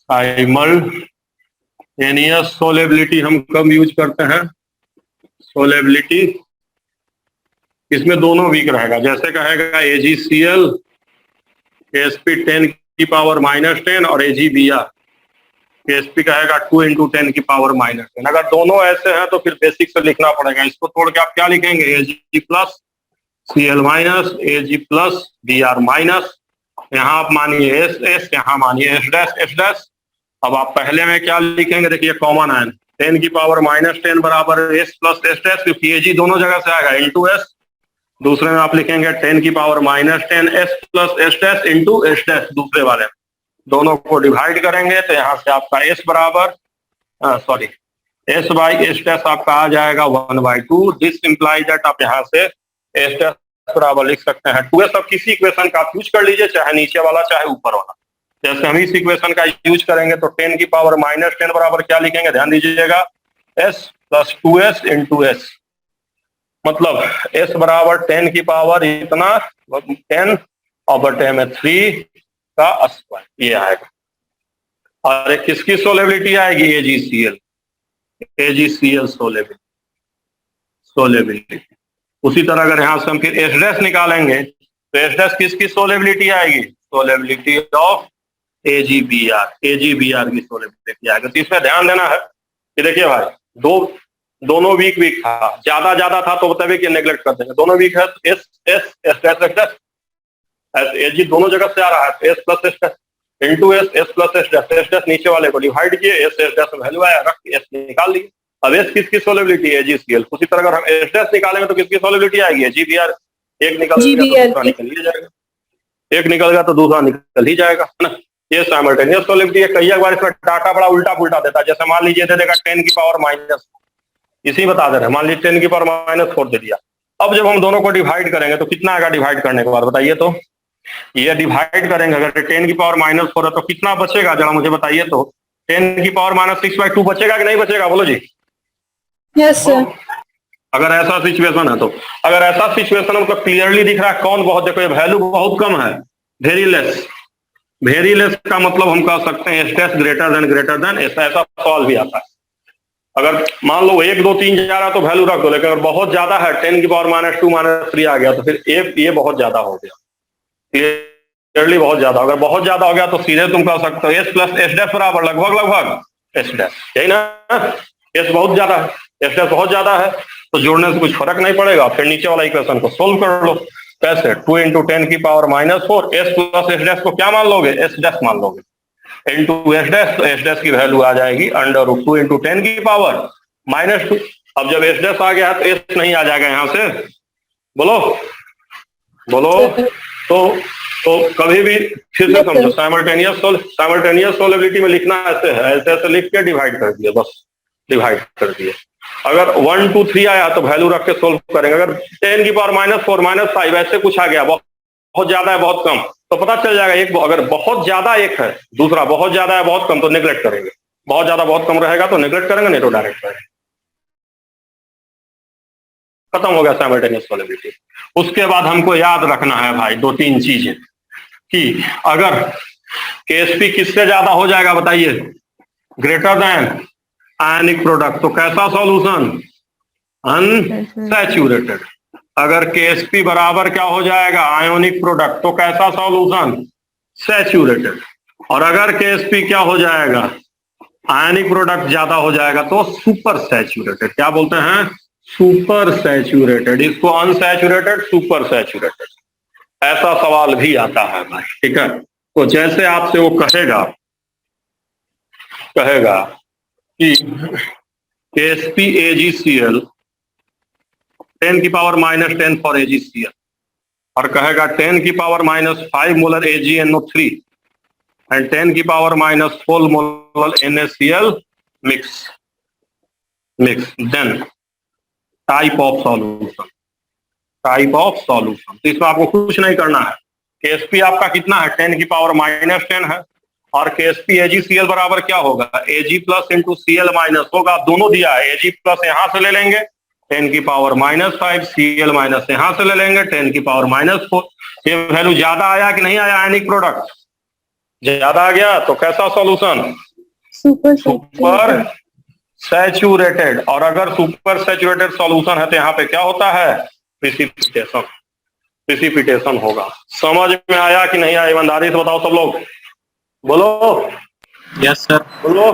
साइमल्टेनियस सोलेबिलिटी हम कब यूज करते हैं? सोलेबिलिटी इसमें दोनों वीक रहेगा। जैसे कहेगा AgCl Sp 10 की पावर -10 और AgBr Sp कहेगा 2 × 10 की पावर -10। अगर दोनों ऐसे हैं तो फिर बेसिक से लिखना पड़ेगा। इसको तोड़ के आप क्या लिखेंगे? Ag plus Cl minus Ag plus Br minus, यहाँ आप मानिए S, यहाँ मानिए S'। अब आप पहले में क्या लिखेंगे? देखिए कॉमन है 10 की पावर -10 बराबर S प्लस S', क्योंकि Ag दोनों जगह से आएगा इंटू S। दूसरे में आप लिखेंगे 10 की power -10 S plus S' into S'। दूसरे वाले में दोनों को डिवाइड करेंगे तो यहाँ से आपका S बराबर S बाई S' आपका आ जाएगा 1/2। दिस इम्प्लाई दैट आप यहाँ से S' बराबर लिख सकते हैं 2S। अब किसी इक्वेशन का आप यूज कर लीजिए, चाहे नीचे वाला चाहे ऊपर वाला। जैसे हम इस इक्वेशन का यूज करेंगे तो 10 की पावर -10 बराबर क्या लिखेंगे? ध्यान दीजिएगा S plus 2S into S। मतलब S बराबर 10 की पावर इतना 10 और बटे में 3 का स्क्वायर, ये आएगा। और किसकी सोलेबिलिटी आएगी? AgCl solubility. उसी तरह अगर यहाँ से हम फिर S' निकालेंगे तो S' किसकी सोलेबिलिटी आएगी? सोलेबिलिटी ऑफ AgBr की सोलेबिलिटी आएगी। तो इसमें ध्यान देना है कि देखिए भाई दोनों वीक था, ज्यादा था तो बताइए कि नेग्लेक्ट कर देंगे। दोनों वीक है तो S Ag दोनों जगह से आ रहा है, S plus S' into S plus S' नीचे वाले को डिवाइड किए, S' वैल्यू आया, रख के S निकाल लिए। अब S किसकी सोलेबिलिटी है? AgCl। उसी तरह अगर हम S' निकालेंगे तो किसकी सोलेबिलिटी आएगी? AgBr। एक निकल गया तो दूसरा निकल ही जाएगा, एक निकल गया तो दूसरा निकल ही जाएगा, है ना। ये साइमल्टेनियस सोलेबिलिटी है। कई बार इसमें डाटा बड़ा उल्टा पुल्टा देता है। जैसे मान लीजिए दे देगा 10 की पावर माइनस, इसी बता दे रहे हैं, मान लीजिए 10 की पावर -4 दे दिया। अब जब हम दोनों को डिवाइड करेंगे तो कितना आएगा डिवाइड करने के बाद? बताइए तो। ये डिवाइड करेंगे, अगर 10 की पावर -4 है तो कितना बचेगा? जरा मुझे बताइए तो। 10 की पावर -6/2 बचेगा कि नहीं बचेगा? बोलो जी। Yes sir. अगर ऐसा सिचुएशन है तो, अगर ऐसा सिचुएशन है मतलब क्लियरली दिख रहा है कौन बहुत, देखो ये वैल्यू बहुत कम है, वेरी लेस का मतलब हम कह सकते हैं S' ग्रेटर देन ऐसा सवाल भी आता है। अगर मान लो 1 2 3 जा रहा तो वैल्यू रख दो, लेकिन अगर बहुत ज्यादा है 10 की पावर -2 -3 आ गया तो फिर ये बहुत ज्यादा हो गया, क्लियरली बहुत ज्यादा। अगर बहुत ज्यादा हो गया तो सीधे तुम कह सकते हो S प्लस S' बराबर लगभग S', यही ना। S बहुत ज्यादा है, S' बहुत ज्यादा है तो जोड़ने से कुछ फर्क नहीं पड़ेगा। फिर नीचे वाला इक्वेशन को सोल्व कर लो। कैसे? 2 × 10 की पावर -4 S प्लस S' को क्या मान लोगे? S' मान लोगे इंटू S', तो S' की वैल्यू आ जाएगी √2 × 10 की पावर -2। अब जब S' आ गया तो S नहीं आ जाएगा यहाँ से, बोलो। तो कभी भी फिर से समझो, साइमल्टेनियस सोलेबिलिटी में लिखना ऐसे है, ऐसे लिख के डिवाइड कर दिए, बस डिवाइड कर दिए। अगर 1 2 3 आया तो वैल्यू रख के सोल्व करेंगे। अगर 10 की पावर -4 -5 ऐसे कुछ आ गया, बहुत ज्यादा है बहुत कम, तो पता चल जाएगा एक, अगर बहुत ज्यादा एक है, दूसरा बहुत ज्यादा है बहुत कम तो नेग्लेक्ट करेंगे। बहुत ज्यादा बहुत कम रहेगा तो नेग्लेक्ट करेंगे, नहीं तो डायरेक्ट करेंगे। खत्म हो गया साइमल्टेनियस सोलेबिलिटी। उसके बाद हमको याद रखना है भाई 2-3 चीजें कि अगर Ksp किससे ज्यादा हो जाएगा बताइए? ग्रेटर देन आयनिक प्रोडक्ट, तो कैसा सॉल्यूशन? अनसैचुरेटेड। अगर Ksp बराबर क्या हो जाएगा? आयोनिक प्रोडक्ट, तो कैसा सॉल्यूशन? सैचुरेटेड। और अगर Ksp क्या हो जाएगा? आयनिक प्रोडक्ट ज्यादा हो जाएगा तो सुपर सैचुरेटेड। क्या बोलते हैं? Super saturated. इसको अनसैचुरेटेड, सुपर सैचुरेटेड, ऐसा सवाल भी आता है भाई, ठीक है। तो जैसे आपसे वो कहेगा कि Ksp AgCl 10 की पावर -10 फॉर AgCl, और कहेगा 10 की पावर -5 मोलर AgNO3 एंड 10 की power -4 molar NaCl mix, then type of solution. तो इसमें आपको कुछ नहीं करना है। Ksp आपका कितना है? 10 की पावर -10 है, और Ksp AgCl बराबर क्या होगा? Ag plus into Cl minus होगा। दोनों दिया है, Ag प्लस यहां से ले लेंगे 10 की पावर -5, Cl माइनस यहां से ले लेंगे 10 की पावर -4। ये वैल्यू ज्यादा आया कि नहीं आया आयनिक प्रोडक्ट? ज्यादा आ गया तो कैसा सॉल्यूशन? Super super saturated. और अगर सुपर सैचुरेटेड सॉल्यूशन है तो यहाँ पे क्या होता है? प्रिसिपिटेशन। प्रिसिपिटेशन होगा। समझ में आया कि नहीं आया? ईमानदारी से बताओ सब लोग, बोलो यस सर। बोलो।